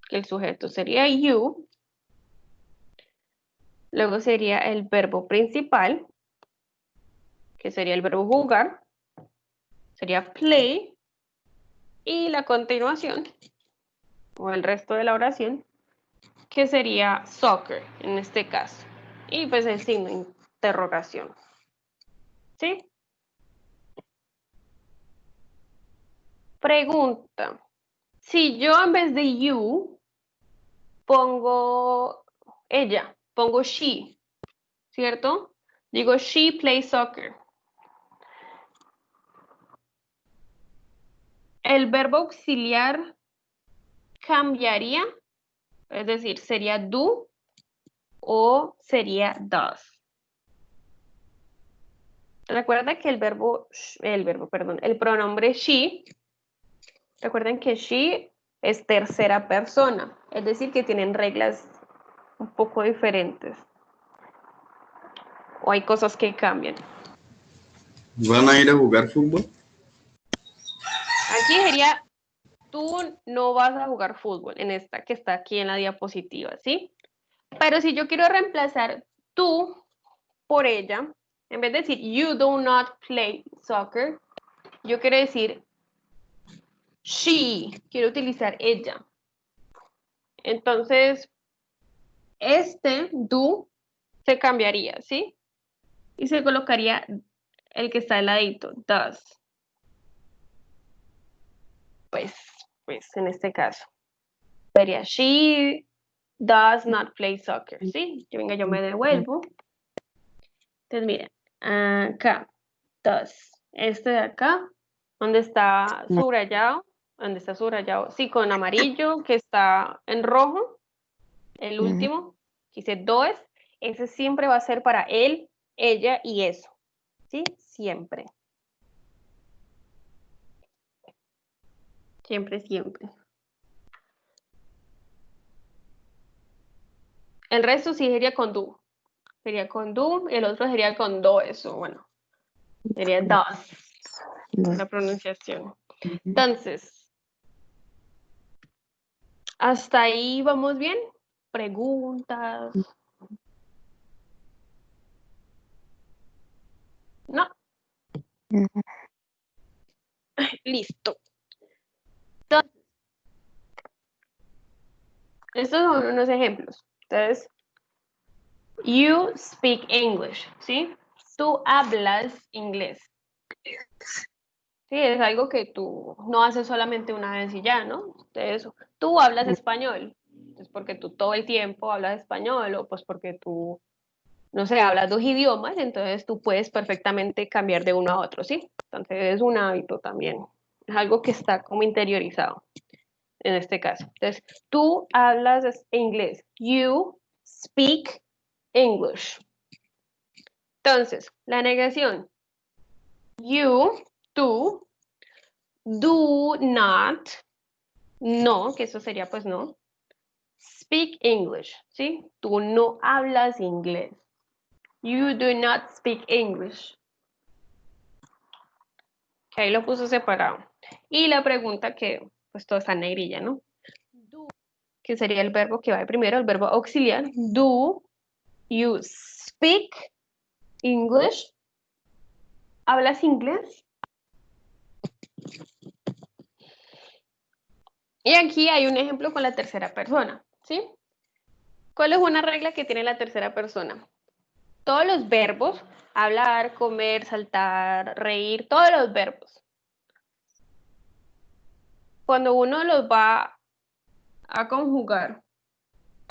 Speaker 1: que el sujeto sería you. Luego sería el verbo principal, que sería el verbo jugar. Sería play. Y la continuación, o el resto de la oración, que sería soccer, en este caso. Y pues el signo de interrogación. ¿Sí? Pregunta. Si yo en vez de you pongo ella, pongo she, ¿cierto? Digo, she plays soccer. El verbo auxiliar cambiaría, es decir, sería do o sería does. Recuerda que el pronombre she, recuerden que she es tercera persona, es decir, que tienen reglas un poco diferentes. O hay cosas que cambian.
Speaker 6: ¿Van a ir a jugar fútbol?
Speaker 1: Aquí sería, tú no vas a jugar fútbol, en esta que está aquí en la diapositiva, ¿sí? Pero si yo quiero reemplazar tú por ella, en vez de decir you do not play soccer, yo quiero decir she, quiero utilizar ella. Entonces, este do se cambiaría, ¿sí? Y se colocaría el que está al ladito, does. Pues en este caso. Sería she does not play soccer, ¿sí? Yo me devuelvo. Entonces, miren, acá, does. Este de acá, donde está subrayado, sí, con amarillo, que está en rojo, el último, que dice does, ese siempre va a ser para él, ella y eso, ¿sí? Siempre. Siempre, siempre. El resto sí sería con do. Sería con do, y el otro sería con do, eso, bueno. Sería does, la pronunciación. Entonces, ¿hasta ahí vamos bien? ¿Preguntas? No. Listo. Entonces, estos son unos ejemplos. Entonces, you speak English, ¿sí? Tú hablas inglés. Sí, es algo que tú no haces solamente una vez y ya, ¿no? Entonces, tú hablas español. Entonces, porque tú todo el tiempo hablas español o pues porque tú, no sé, hablas dos idiomas, entonces tú puedes perfectamente cambiar de uno a otro, ¿sí? Entonces, es un hábito también. Es algo que está como interiorizado. en este caso. Entonces, tú hablas inglés. You speak English. Entonces, la negación. You, tú, do not, no, que eso sería pues no. Speak English, ¿sí? Tú no hablas inglés. You do not speak English. Que ahí lo puso separado. Y la pregunta que, pues todo está en negrilla, ¿no? Do, que sería el verbo que va de primero, el verbo auxiliar. Do you speak English? ¿Hablas inglés? Y aquí hay un ejemplo con la tercera persona, ¿sí? ¿Cuál es una regla que tiene la tercera persona? Todos los verbos, hablar, comer, saltar, reír, todos los verbos. Cuando uno los va a conjugar,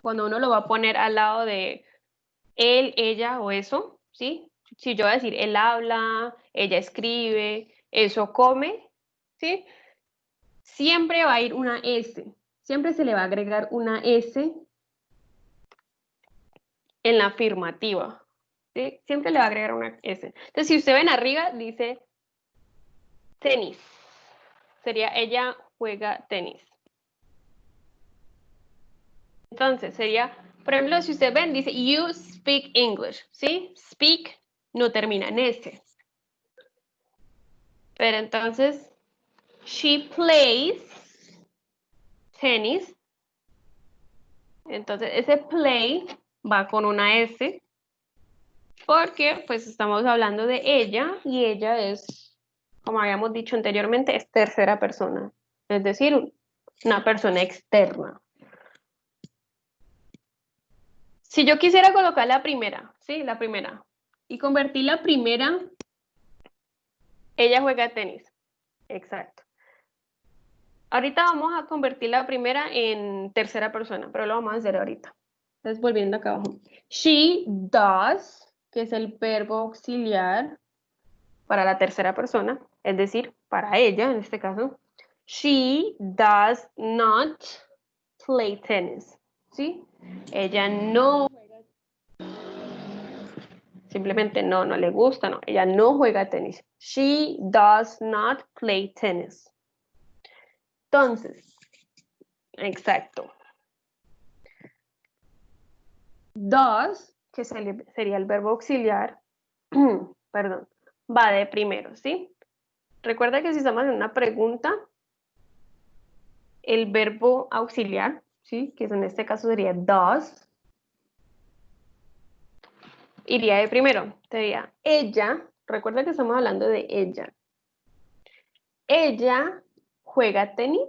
Speaker 1: cuando uno lo va a poner al lado de él, ella o eso, ¿sí? Si yo voy a decir él habla, ella escribe, eso come, ¿sí? Siempre va a ir una S, siempre se le va a agregar una S en la afirmativa, ¿sí? Siempre le va a agregar una S. Entonces, si usted ven arriba, dice tenis. Sería ella juega tenis. Entonces, sería, por ejemplo, si usted ven, dice you speak English, ¿sí? Speak no termina en S. Pero entonces, she plays tennis. Entonces, ese play va con una S. Porque, pues, estamos hablando de ella y ella es, como habíamos dicho anteriormente, es tercera persona. Es decir, una persona externa. Si yo quisiera colocar la primera, ¿sí? La primera. Y convertir la primera, ella juega tenis. Exacto. Ahorita vamos a convertir la primera en tercera persona, pero lo vamos a hacer ahorita. Entonces, volviendo acá abajo. She does, que es el verbo auxiliar para la tercera persona, es decir, para ella en este caso. She does not play tennis. ¿Sí? Ella no juega, simplemente no le gusta, no. Ella no juega tenis. She does not play tennis. Entonces, exacto. Does, que sería el verbo auxiliar, perdón, va de primero, ¿sí? Recuerda que si estamos en una pregunta, el verbo auxiliar, ¿sí? Que en este caso sería does, iría de primero. Sería ella, recuerda que estamos hablando de ella. Ella juega tenis.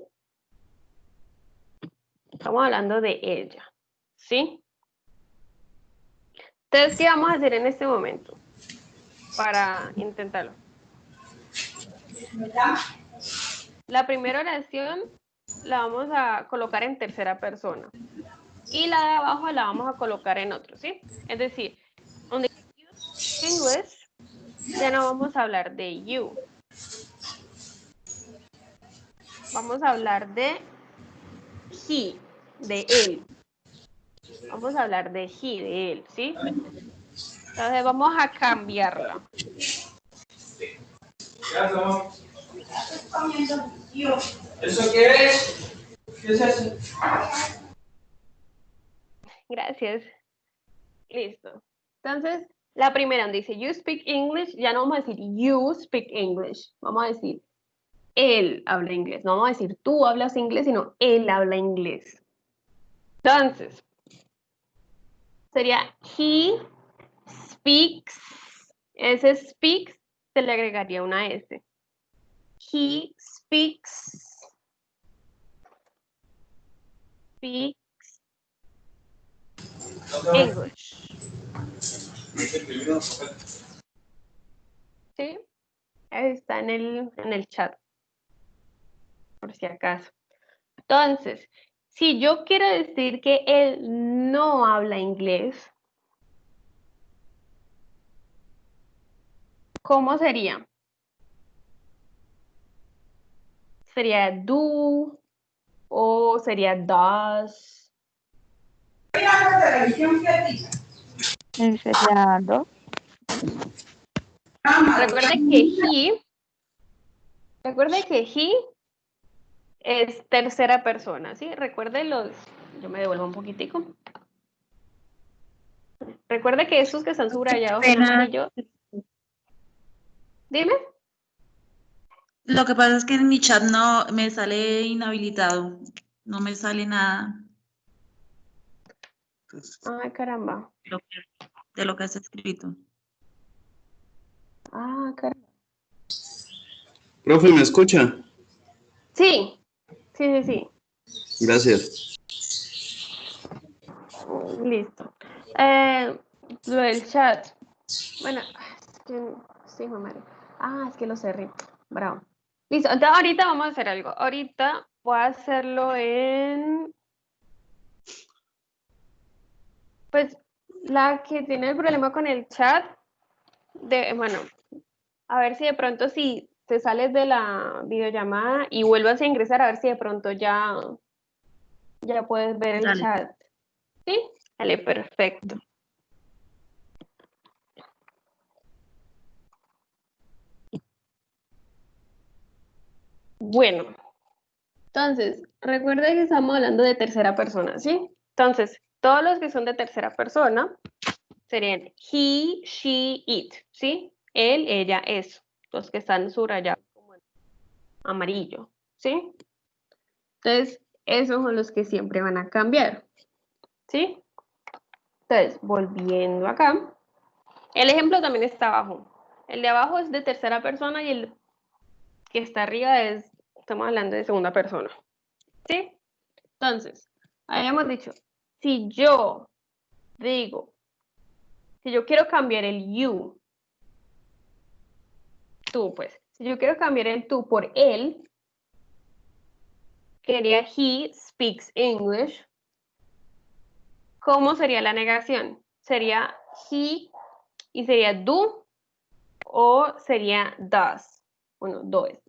Speaker 1: Estamos hablando de ella, ¿sí? Entonces, ¿qué vamos a hacer en este momento para intentarlo? La primera oración la vamos a colocar en tercera persona y la de abajo la vamos a colocar en otro, ¿sí? Es decir, donde English ya no vamos a hablar de you. Vamos a hablar de he, de él. Vamos a hablar de he, de él, ¿sí? Entonces vamos a cambiarla.
Speaker 7: ¿Eso qué es? ¿Qué es eso?
Speaker 1: Gracias. Listo. Entonces, la primera dice, you speak English, ya no vamos a decir you speak English, vamos a decir él habla inglés, no vamos a decir tú hablas inglés, sino él habla inglés. Entonces, sería he speaks, ese speaks se le agregaría una S. He speaks English. ¿Sí? Ahí está en el chat, por si acaso. Entonces, si yo quiero decir que él no habla inglés, ¿cómo sería? Sería do, o sería does.
Speaker 3: Sería dos.
Speaker 1: Recuerde que he es tercera persona, ¿sí? Recuerde yo me devuelvo un poquitico. Recuerde que esos que están subrayados en amarillo. Dime.
Speaker 5: Lo que pasa es que en mi chat no me sale inhabilitado. No me sale nada
Speaker 1: Ay, caramba.
Speaker 5: de lo que has escrito.
Speaker 1: Ah, caramba.
Speaker 6: Profe, ¿me escucha?
Speaker 1: Sí, sí, sí, sí.
Speaker 6: Gracias.
Speaker 1: Listo. Lo del chat. Bueno, sí, mamá. Es que lo cerré. Bravo. Listo. Entonces, ahorita vamos a hacer algo. Ahorita voy a hacerlo en. Pues la que tiene el problema con el chat. Bueno, a ver si de pronto si te sales de la videollamada y vuelvas a ingresar, a ver si de pronto ya puedes ver el
Speaker 5: Dale.
Speaker 1: chat. ¿Sí? Vale, perfecto. Bueno, entonces, recuerda que estamos hablando de tercera persona, ¿sí? Entonces, todos los que son de tercera persona serían he, she, it, ¿sí? Él, ella, eso. Los que están subrayados como en amarillo, ¿sí? Entonces, esos son los que siempre van a cambiar, ¿sí? Entonces, volviendo acá, el ejemplo también está abajo. El de abajo es de tercera persona y el que está arriba estamos hablando de segunda persona, ¿sí? Entonces, habíamos dicho, si yo digo, si yo quiero cambiar el you, tú, pues, si yo quiero cambiar el tú por él, quería he speaks English, ¿cómo sería la negación? ¿Sería he y sería do o sería does? Bueno, does.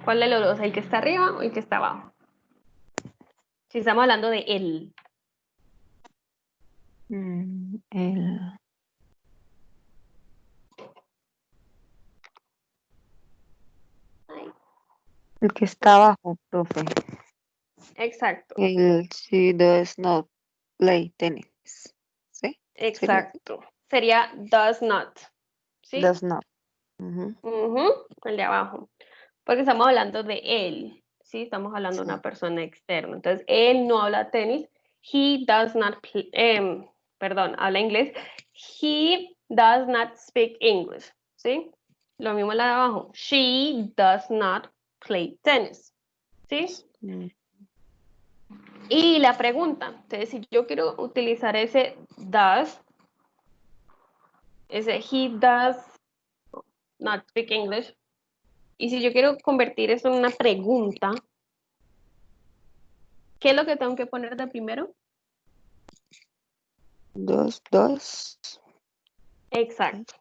Speaker 1: ¿Cuál de los dos? ¿El que está arriba o el que está abajo? Si estamos hablando de él.
Speaker 3: El que está abajo, profe.
Speaker 1: Exacto,
Speaker 3: El she does not play tennis. ¿Sí? ¿Sería así?
Speaker 1: exacto. Sería does not. ¿Sí?
Speaker 3: Does not. Ujú.
Speaker 1: El de abajo. Porque estamos hablando de él. ¿Sí? Estamos hablando de
Speaker 3: Sí.
Speaker 1: una persona externa. Entonces, él no habla tenis. He does not habla inglés. He does not speak English. ¿Sí? Lo mismo la de abajo. She does not play tennis. ¿Sí?
Speaker 3: Mm.
Speaker 1: Y la pregunta, entonces si yo quiero utilizar ese does, ese he does not speak English, y si yo quiero convertir eso en una pregunta, ¿qué es lo que tengo que poner de primero?
Speaker 3: Dos.
Speaker 1: Exacto.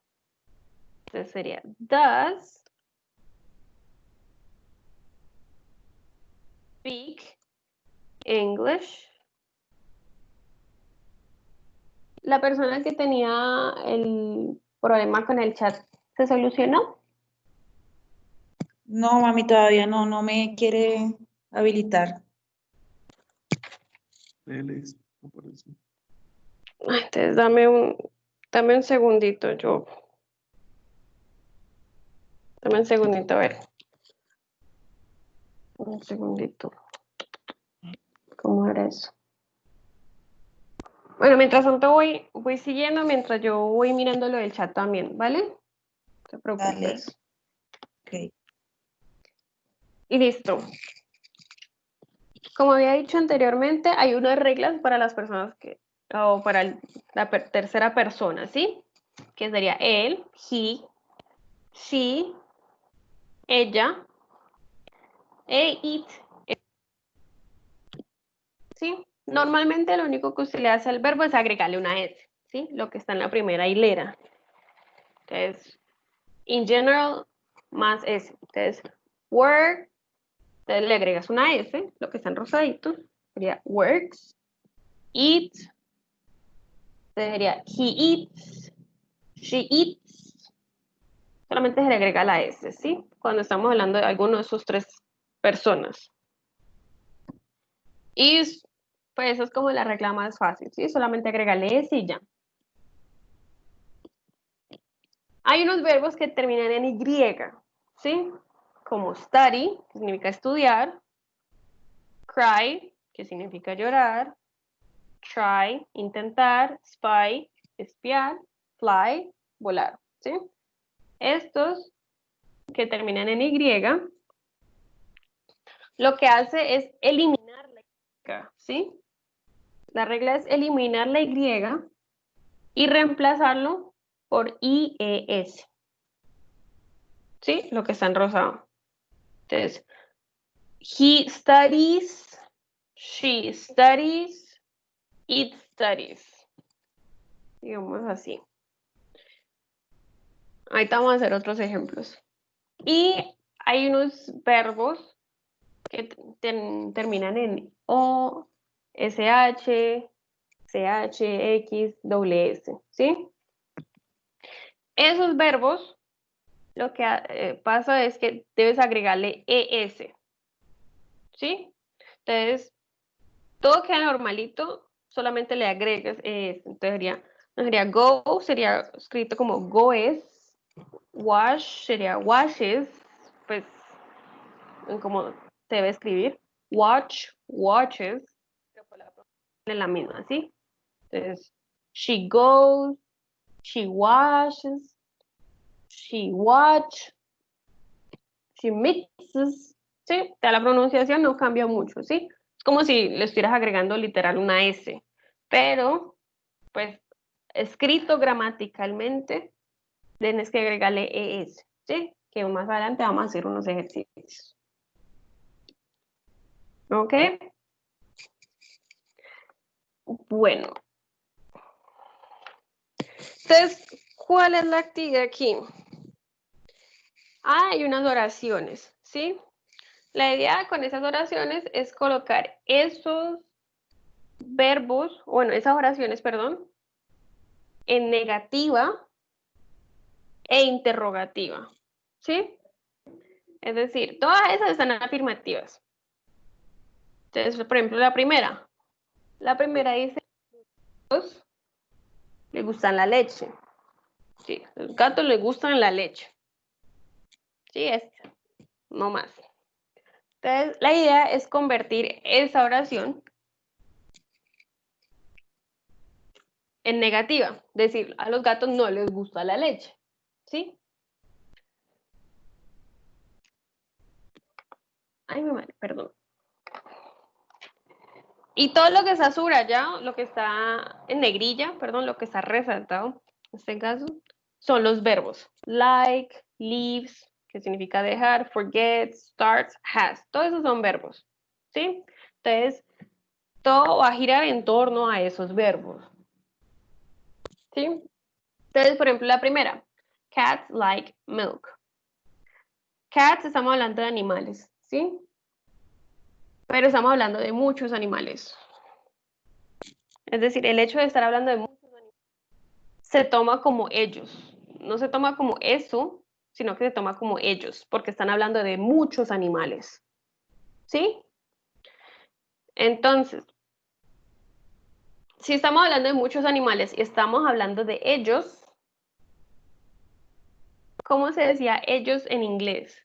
Speaker 1: Entonces sería does speak English. La persona que tenía el problema con el chat, ¿se solucionó?
Speaker 5: No, mami, todavía no me quiere habilitar.
Speaker 6: Félix, no aparece.
Speaker 1: Entonces dame un segundito, dame un segundito, a ver. Un segundito. ¿Cómo era eso? Bueno, mientras tanto voy siguiendo, mientras yo voy mirando lo del chat también, ¿vale? No te preocupes.
Speaker 5: Ok.
Speaker 1: Y listo. Como había dicho anteriormente, hay unas reglas para las personas o para la tercera persona, ¿sí? Que sería él, he, she, ella, it, ¿sí? Normalmente lo único que usted le hace al verbo es agregarle una S, ¿sí? Lo que está en la primera hilera. Entonces, in general, más S. Entonces, were, Entonces le agregas una S, lo que está en rosadito, sería works, eat, sería he eats, she eats, solamente se le agrega la S, ¿sí? Cuando estamos hablando de alguno de esos tres personas. Y pues eso es como la regla más fácil, ¿sí? Solamente agrégale S y ya. Hay unos verbos que terminan en Y, ¿sí? Como study, que significa estudiar, cry, que significa llorar, try, intentar, spy, espiar, fly, volar, ¿sí? Estos que terminan en Y, lo que hace es eliminar la Y, ¿sí? La regla es eliminar la Y y reemplazarlo por IES, ¿sí? Lo que está en rosado. Entonces, he studies, she studies, it studies. Digamos así. Ahorita vamos a hacer otros ejemplos. Y hay unos verbos que terminan en O, SH, CH, X, S, ¿sí? Esos verbos, lo que pasa es que debes agregarle ES, ¿sí? Entonces, todo queda normalito, solamente le agregas ES. Entonces sería go, sería escrito como goes, wash sería washes, pues como se debe escribir, watch, watches, pero por la pronunciación es la misma, ¿sí? Entonces, she goes, she washes, she watch, she mixes, ¿sí? La pronunciación no cambia mucho, ¿sí? Es como si le estuvieras agregando literal una S, pero, pues, escrito gramaticalmente, tienes que agregarle ES, ¿sí? Que más adelante vamos a hacer unos ejercicios. ¿Ok? Bueno. Entonces, ¿cuál es la actividad aquí? Hay unas oraciones, ¿sí? La idea con esas oraciones es colocar esos verbos, bueno, esas oraciones, perdón, en negativa e interrogativa, ¿sí? Es decir, todas esas están afirmativas. Entonces, por ejemplo, la primera dice, los gatos le gustan la leche. Sí, los gatos le gustan la leche. Sí, no más. Entonces, la idea es convertir esa oración en negativa. Decir, a los gatos no les gusta la leche. ¿Sí? Ay, mi madre, perdón. Y todo lo que está subrayado, lo que está en negrilla, perdón, lo que está resaltado, en este caso, son los verbos. Like, leaves, que significa dejar, forget, starts, has. Todos esos son verbos. ¿Sí? Entonces, todo va a girar en torno a esos verbos. ¿Sí? Entonces, por ejemplo, la primera. Cats like milk. Cats, estamos hablando de animales, ¿sí? Pero estamos hablando de muchos animales. Es decir, el hecho de estar hablando de muchos animales se toma como ellos. No se toma como eso, sino que se toma como ellos, porque están hablando de muchos animales. ¿Sí? Entonces, si estamos hablando de muchos animales y estamos hablando de ellos, ¿cómo se decía ellos en inglés?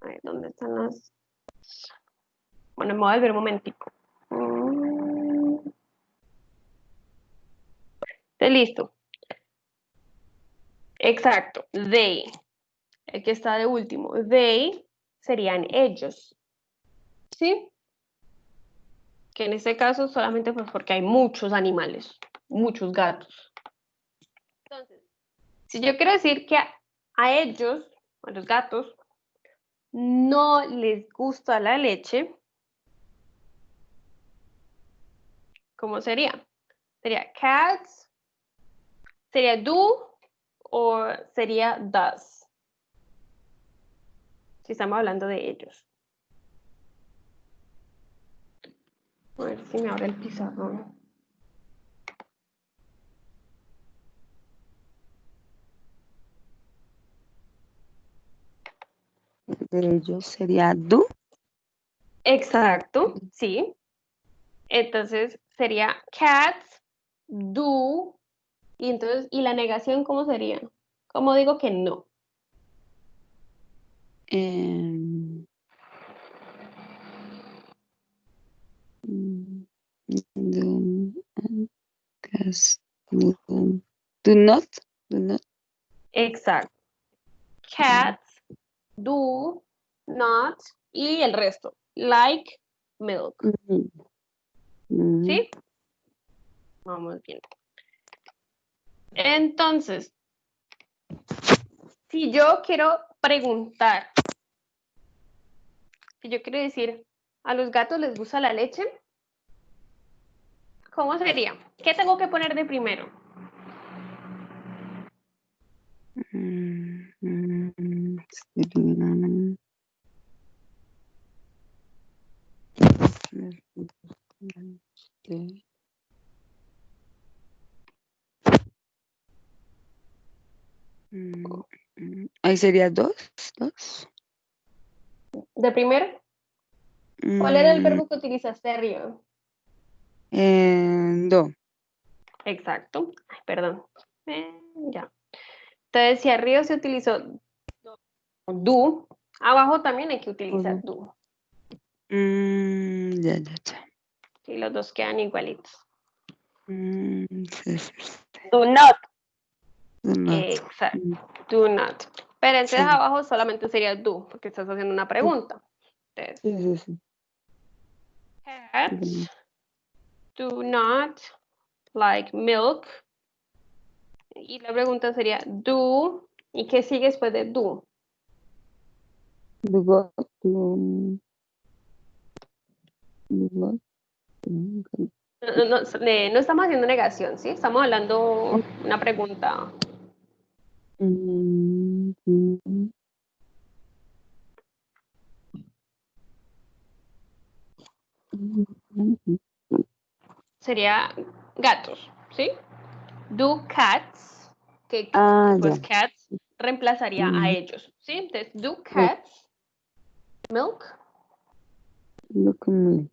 Speaker 1: A ver, ¿dónde están las...? Bueno, me voy a ver un momentico. Listo. Exacto. They. El que está de último. They serían ellos. ¿Sí? Que en este caso solamente pues porque hay muchos animales. Muchos gatos. Entonces, si yo quiero decir que a ellos, a los gatos, no les gusta la leche, ¿cómo sería? ¿Sería cats? ¿Sería do? ¿O sería does? Si estamos hablando de ellos. A ver si me abre el pizarrón.
Speaker 3: De ellos sería do.
Speaker 1: Exacto, sí. Entonces sería cats, do, y entonces, ¿y la negación cómo sería? ¿Cómo digo que no?
Speaker 3: Em, do, cas- do, do not. Do not.
Speaker 1: Exacto. Cats, do, not, y el resto. Like, milk.
Speaker 3: Ujú. Ujú.
Speaker 1: ¿Sí? Vamos bien. Entonces, si yo quiero preguntar, si yo quiero decir, ¿a los gatos les gusta la leche? ¿Cómo sería? ¿Qué tengo que poner de primero?
Speaker 3: Sería- Ahí sería dos. Dos.
Speaker 1: De primero, ¿cuál era el
Speaker 3: Mm,
Speaker 1: verbo que utilizaste arriba?
Speaker 3: do.
Speaker 1: Exacto. Ay, perdón. Ya. Entonces, si arriba se utilizó do, abajo también hay que utilizar do.
Speaker 3: Ya, ya, ya.
Speaker 1: Y los dos quedan igualitos.
Speaker 3: Sí, sí, sí.
Speaker 1: Do not.
Speaker 3: Do not.
Speaker 1: Exacto. Do not. Pero entonces
Speaker 3: Sí,
Speaker 1: abajo solamente sería do, porque estás haciendo una pregunta. Entonces,
Speaker 3: sí, sí, sí.
Speaker 1: cats do not like milk. Y la pregunta sería do. ¿Y qué sigue después de do?
Speaker 3: Do got, do got,
Speaker 1: No estamos haciendo negación, ¿sí? Estamos hablando una pregunta. Sería gatos, ¿sí? Do cats, que
Speaker 3: Ah,
Speaker 1: pues
Speaker 3: ya.
Speaker 1: cats reemplazaría a ellos, ¿sí? Entonces, do cats milk?
Speaker 3: Look at me.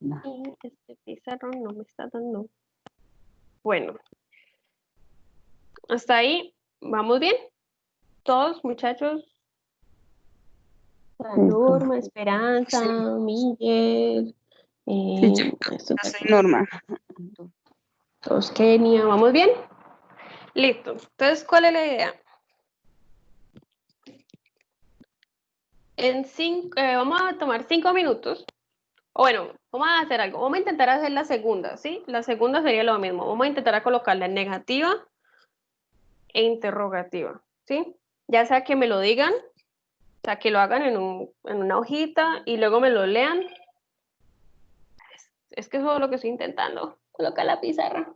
Speaker 3: No.
Speaker 1: Y este pizarrón no me está dando. Bueno, hasta ahí, ¿vamos bien? Todos, muchachos. Norma, Esperanza,
Speaker 3: Sí,
Speaker 1: Miguel,
Speaker 3: sí,
Speaker 1: estos
Speaker 3: yo soy
Speaker 1: aquí,
Speaker 3: Norma.
Speaker 1: todos Kenia, ¿vamos bien? Listo. Entonces, ¿cuál es la idea? Vamos a tomar 5 minutos. O bueno, vamos a hacer algo. Vamos a intentar hacer la segunda, ¿sí? La segunda sería lo mismo. Vamos a intentar colocarla en negativa e interrogativa, ¿sí? Ya sea que me lo digan, o sea, que lo hagan en una hojita y luego me lo lean. Es que eso es lo que estoy intentando. Colocar la pizarra.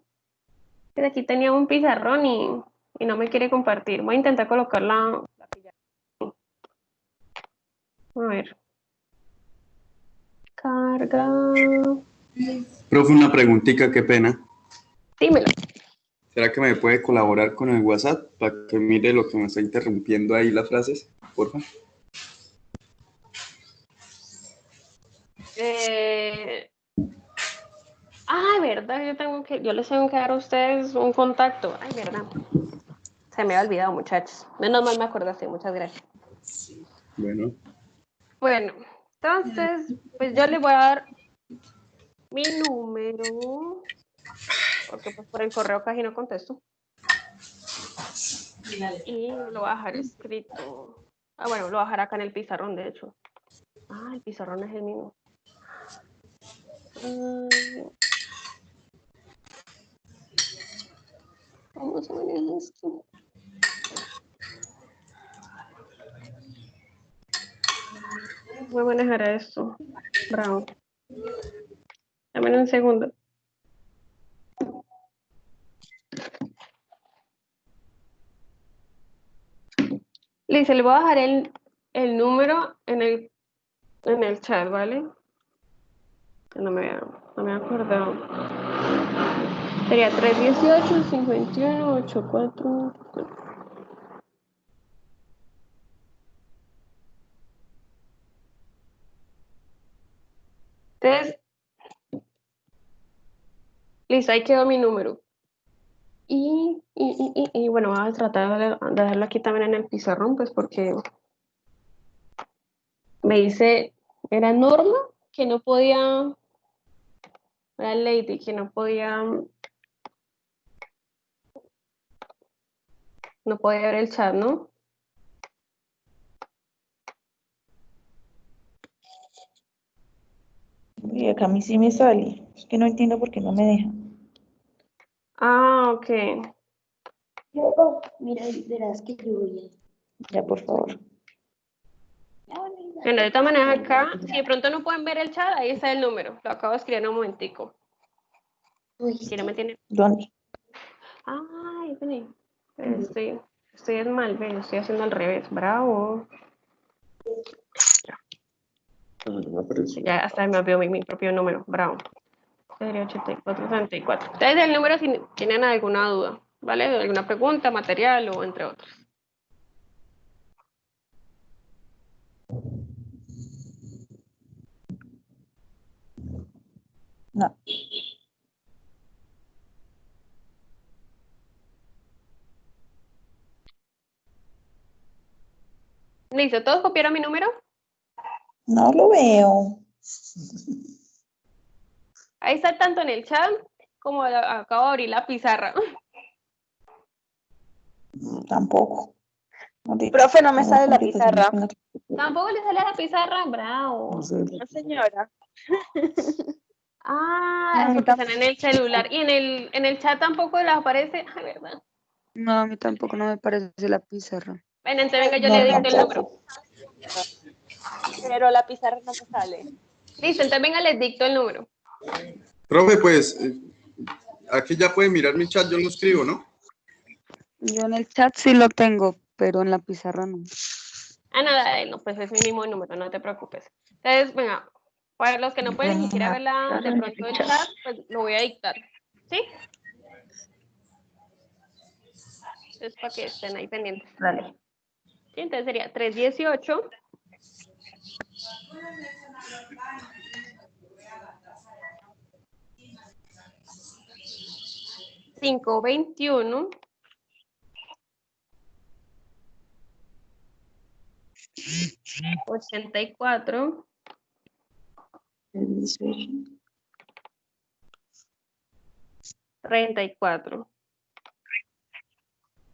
Speaker 1: Pero aquí tenía un pizarrón y no me quiere compartir. Voy a intentar colocarla. A ver. Carga.
Speaker 6: Profe, una preguntita, qué pena.
Speaker 1: Dímelo.
Speaker 6: ¿Será que me puede colaborar con el WhatsApp para que mire lo que me está interrumpiendo ahí las frases? Porfa.
Speaker 1: Ay, verdad, yo les tengo que dar a ustedes un contacto. Ay, verdad. Se me había olvidado, muchachos. Menos mal me acordaste, muchas gracias.
Speaker 6: Bueno,
Speaker 1: Bueno, entonces, pues yo les voy a dar mi número, porque pues por el correo casi no contesto. Y lo voy a dejar escrito. Ah, bueno, lo voy a dejar acá en el pizarrón, de hecho. Ah, el pizarrón es el mismo. ¿Cómo se maneja esto? Voy a manejar esto. Bravo. Dame un segundo. Listo, le voy a dejar el número en el chat, ¿vale? No me había acordado. Sería 318-51-84. Entonces, listo, ahí quedó mi número. Y bueno, voy a tratar de dejarlo aquí también en el pizarrón, pues porque me dice, era Norma que no podía, era Lady que no podía ver el chat, ¿no?
Speaker 5: Y acá a mí sí me sale. Es que no entiendo por qué no me deja.
Speaker 1: Ah, ok.
Speaker 4: Mira, verás que yo voy
Speaker 5: Ya, por favor.
Speaker 1: Bueno, de todas maneras acá, si de pronto no pueden ver el chat, ahí está el número. Lo acabo de escribir en un momentico. Si no me tiene...
Speaker 5: ¿Dónde?
Speaker 1: Ay, vení. Estoy en mal, ve, lo estoy haciendo al revés. Bravo. Ya hasta me olvidó mi propio número. Bravo. Sería 84-34. Ustedes del número si tienen alguna duda, ¿vale? Alguna pregunta, material o entre otros.
Speaker 5: No.
Speaker 1: Listo, ¿todos copiaron mi número?
Speaker 5: No lo veo.
Speaker 1: Ahí está tanto en el chat como acabo de abrir la pizarra.
Speaker 5: Tampoco.
Speaker 3: Profe, no me sale la pizarra.
Speaker 1: Tampoco le sale a la pizarra, bravo.
Speaker 3: No, señora.
Speaker 1: Ah,
Speaker 3: No, a
Speaker 1: es
Speaker 3: mí
Speaker 1: porque están en
Speaker 3: tampoco.
Speaker 1: el celular. Y en el chat tampoco les aparece. Ay, verdad.
Speaker 3: No, a mí tampoco no me parece la pizarra.
Speaker 1: Ven, entonces venga, yo
Speaker 5: No,
Speaker 1: le dicto el número.
Speaker 5: tampoco.
Speaker 3: Pero la pizarra no me sale.
Speaker 1: Listo, entonces venga, les dicto el número.
Speaker 6: Profe, pues aquí ya pueden mirar mi chat, yo lo escribo, ¿no?
Speaker 3: Yo en el chat sí lo tengo, pero en la pizarra no.
Speaker 1: Ah, nada, no, pues es mi mismo número, no te preocupes. Entonces, venga, para los que no pueden ni siquiera ver de pronto el chat, pues lo voy a dictar. ¿Sí? Entonces, para que estén ahí pendientes.
Speaker 5: Dale.
Speaker 1: Sí, entonces sería 318. $5.21. 84. 34.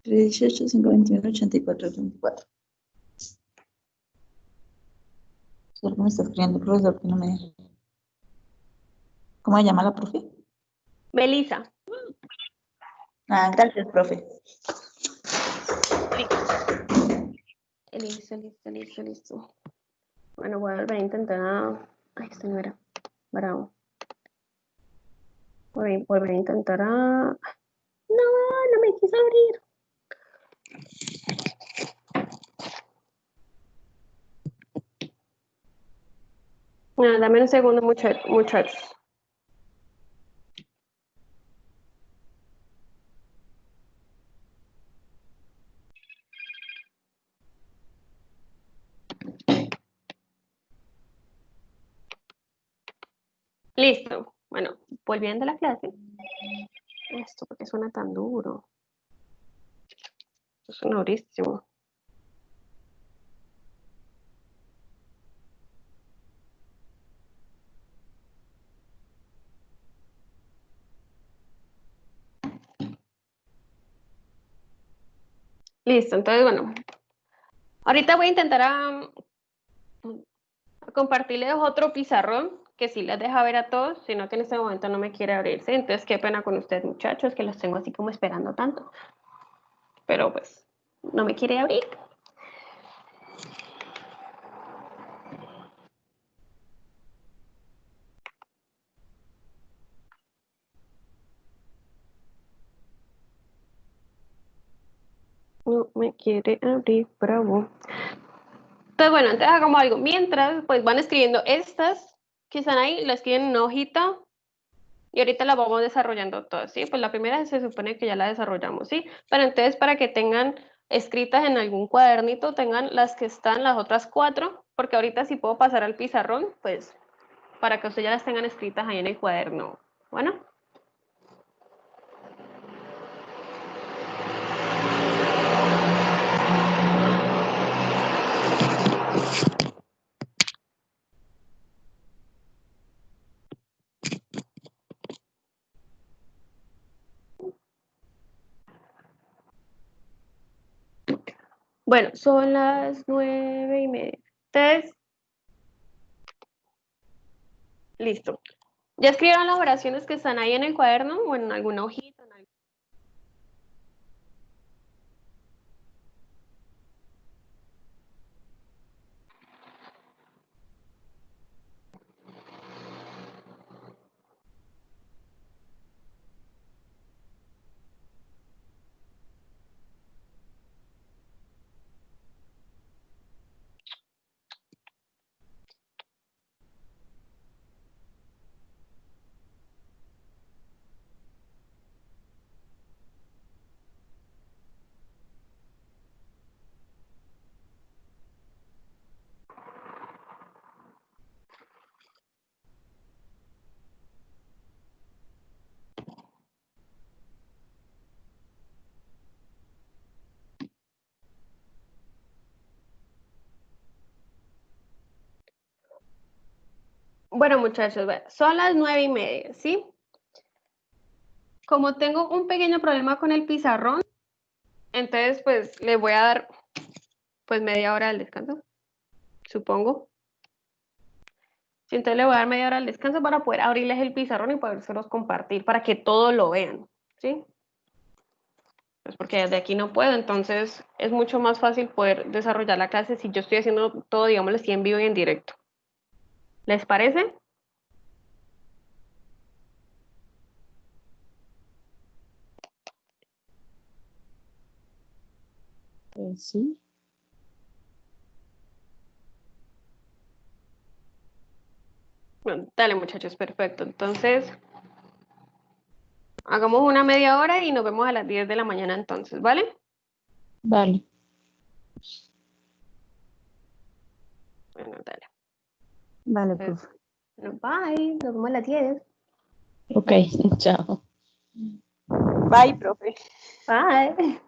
Speaker 5: 318, 521, 84, 34. Solo me está escribiendo el profesor que no me deja. ¿Cómo se llama la profe?
Speaker 1: Melissa.
Speaker 5: Ah, gracias, profe.
Speaker 1: Listo. Bueno, voy a volver a intentar. Ay, esta no era. Bravo. Voy a volver a intentar. No me quiso abrir. No, dame un segundo, muchachos. Listo. Bueno, volviendo a la clase. Esto, porque suena tan duro. Suena durísimo. Listo, entonces, bueno. Ahorita voy a intentar a compartirles otro pizarrón que sí les deja ver a todos, sino que en este momento no me quiere abrirse. Entonces, qué pena con ustedes, muchachos, que los tengo así como esperando tanto. Pero pues, no me quiere abrir. no me quiere abrir, bravo. Entonces, bueno, entonces hagamos algo. Mientras, pues van escribiendo estas que están ahí, las escriben en una hojita y ahorita las vamos desarrollando todas, ¿sí? Pues la primera se supone que ya la desarrollamos, ¿sí? Pero entonces para que tengan escritas en algún cuadernito, tengan las que están, las otras 4, porque ahorita si puedo pasar al pizarrón, pues para que ustedes ya las tengan escritas ahí en el cuaderno. Bueno. Bueno, son las 9:30. Entonces, listo. ¿Ya escribieron las oraciones que están ahí en el cuaderno o en alguna hojita? Bueno, muchachos, son las 9:30, ¿sí? Como tengo un pequeño problema con el pizarrón, entonces pues le voy a dar pues media hora del descanso, supongo. Sí, entonces le voy a dar media hora del descanso para poder abrirles el pizarrón y podérselos compartir para que todos lo vean, ¿sí? Pues porque desde aquí no puedo, entonces es mucho más fácil poder desarrollar la clase si yo estoy haciendo todo, digamos, así en vivo y en directo. ¿Les parece?
Speaker 2: Sí.
Speaker 1: Bueno, dale, muchachos, perfecto. Entonces, hagamos una media hora y nos vemos a las 10 de la mañana entonces, ¿vale?
Speaker 2: Vale.
Speaker 1: Bueno, dale.
Speaker 4: Vale,
Speaker 1: Entonces,
Speaker 4: profe.
Speaker 1: bueno, bye, nos vemos a las 10.
Speaker 2: Ok, chao.
Speaker 1: Bye, profe. Bye.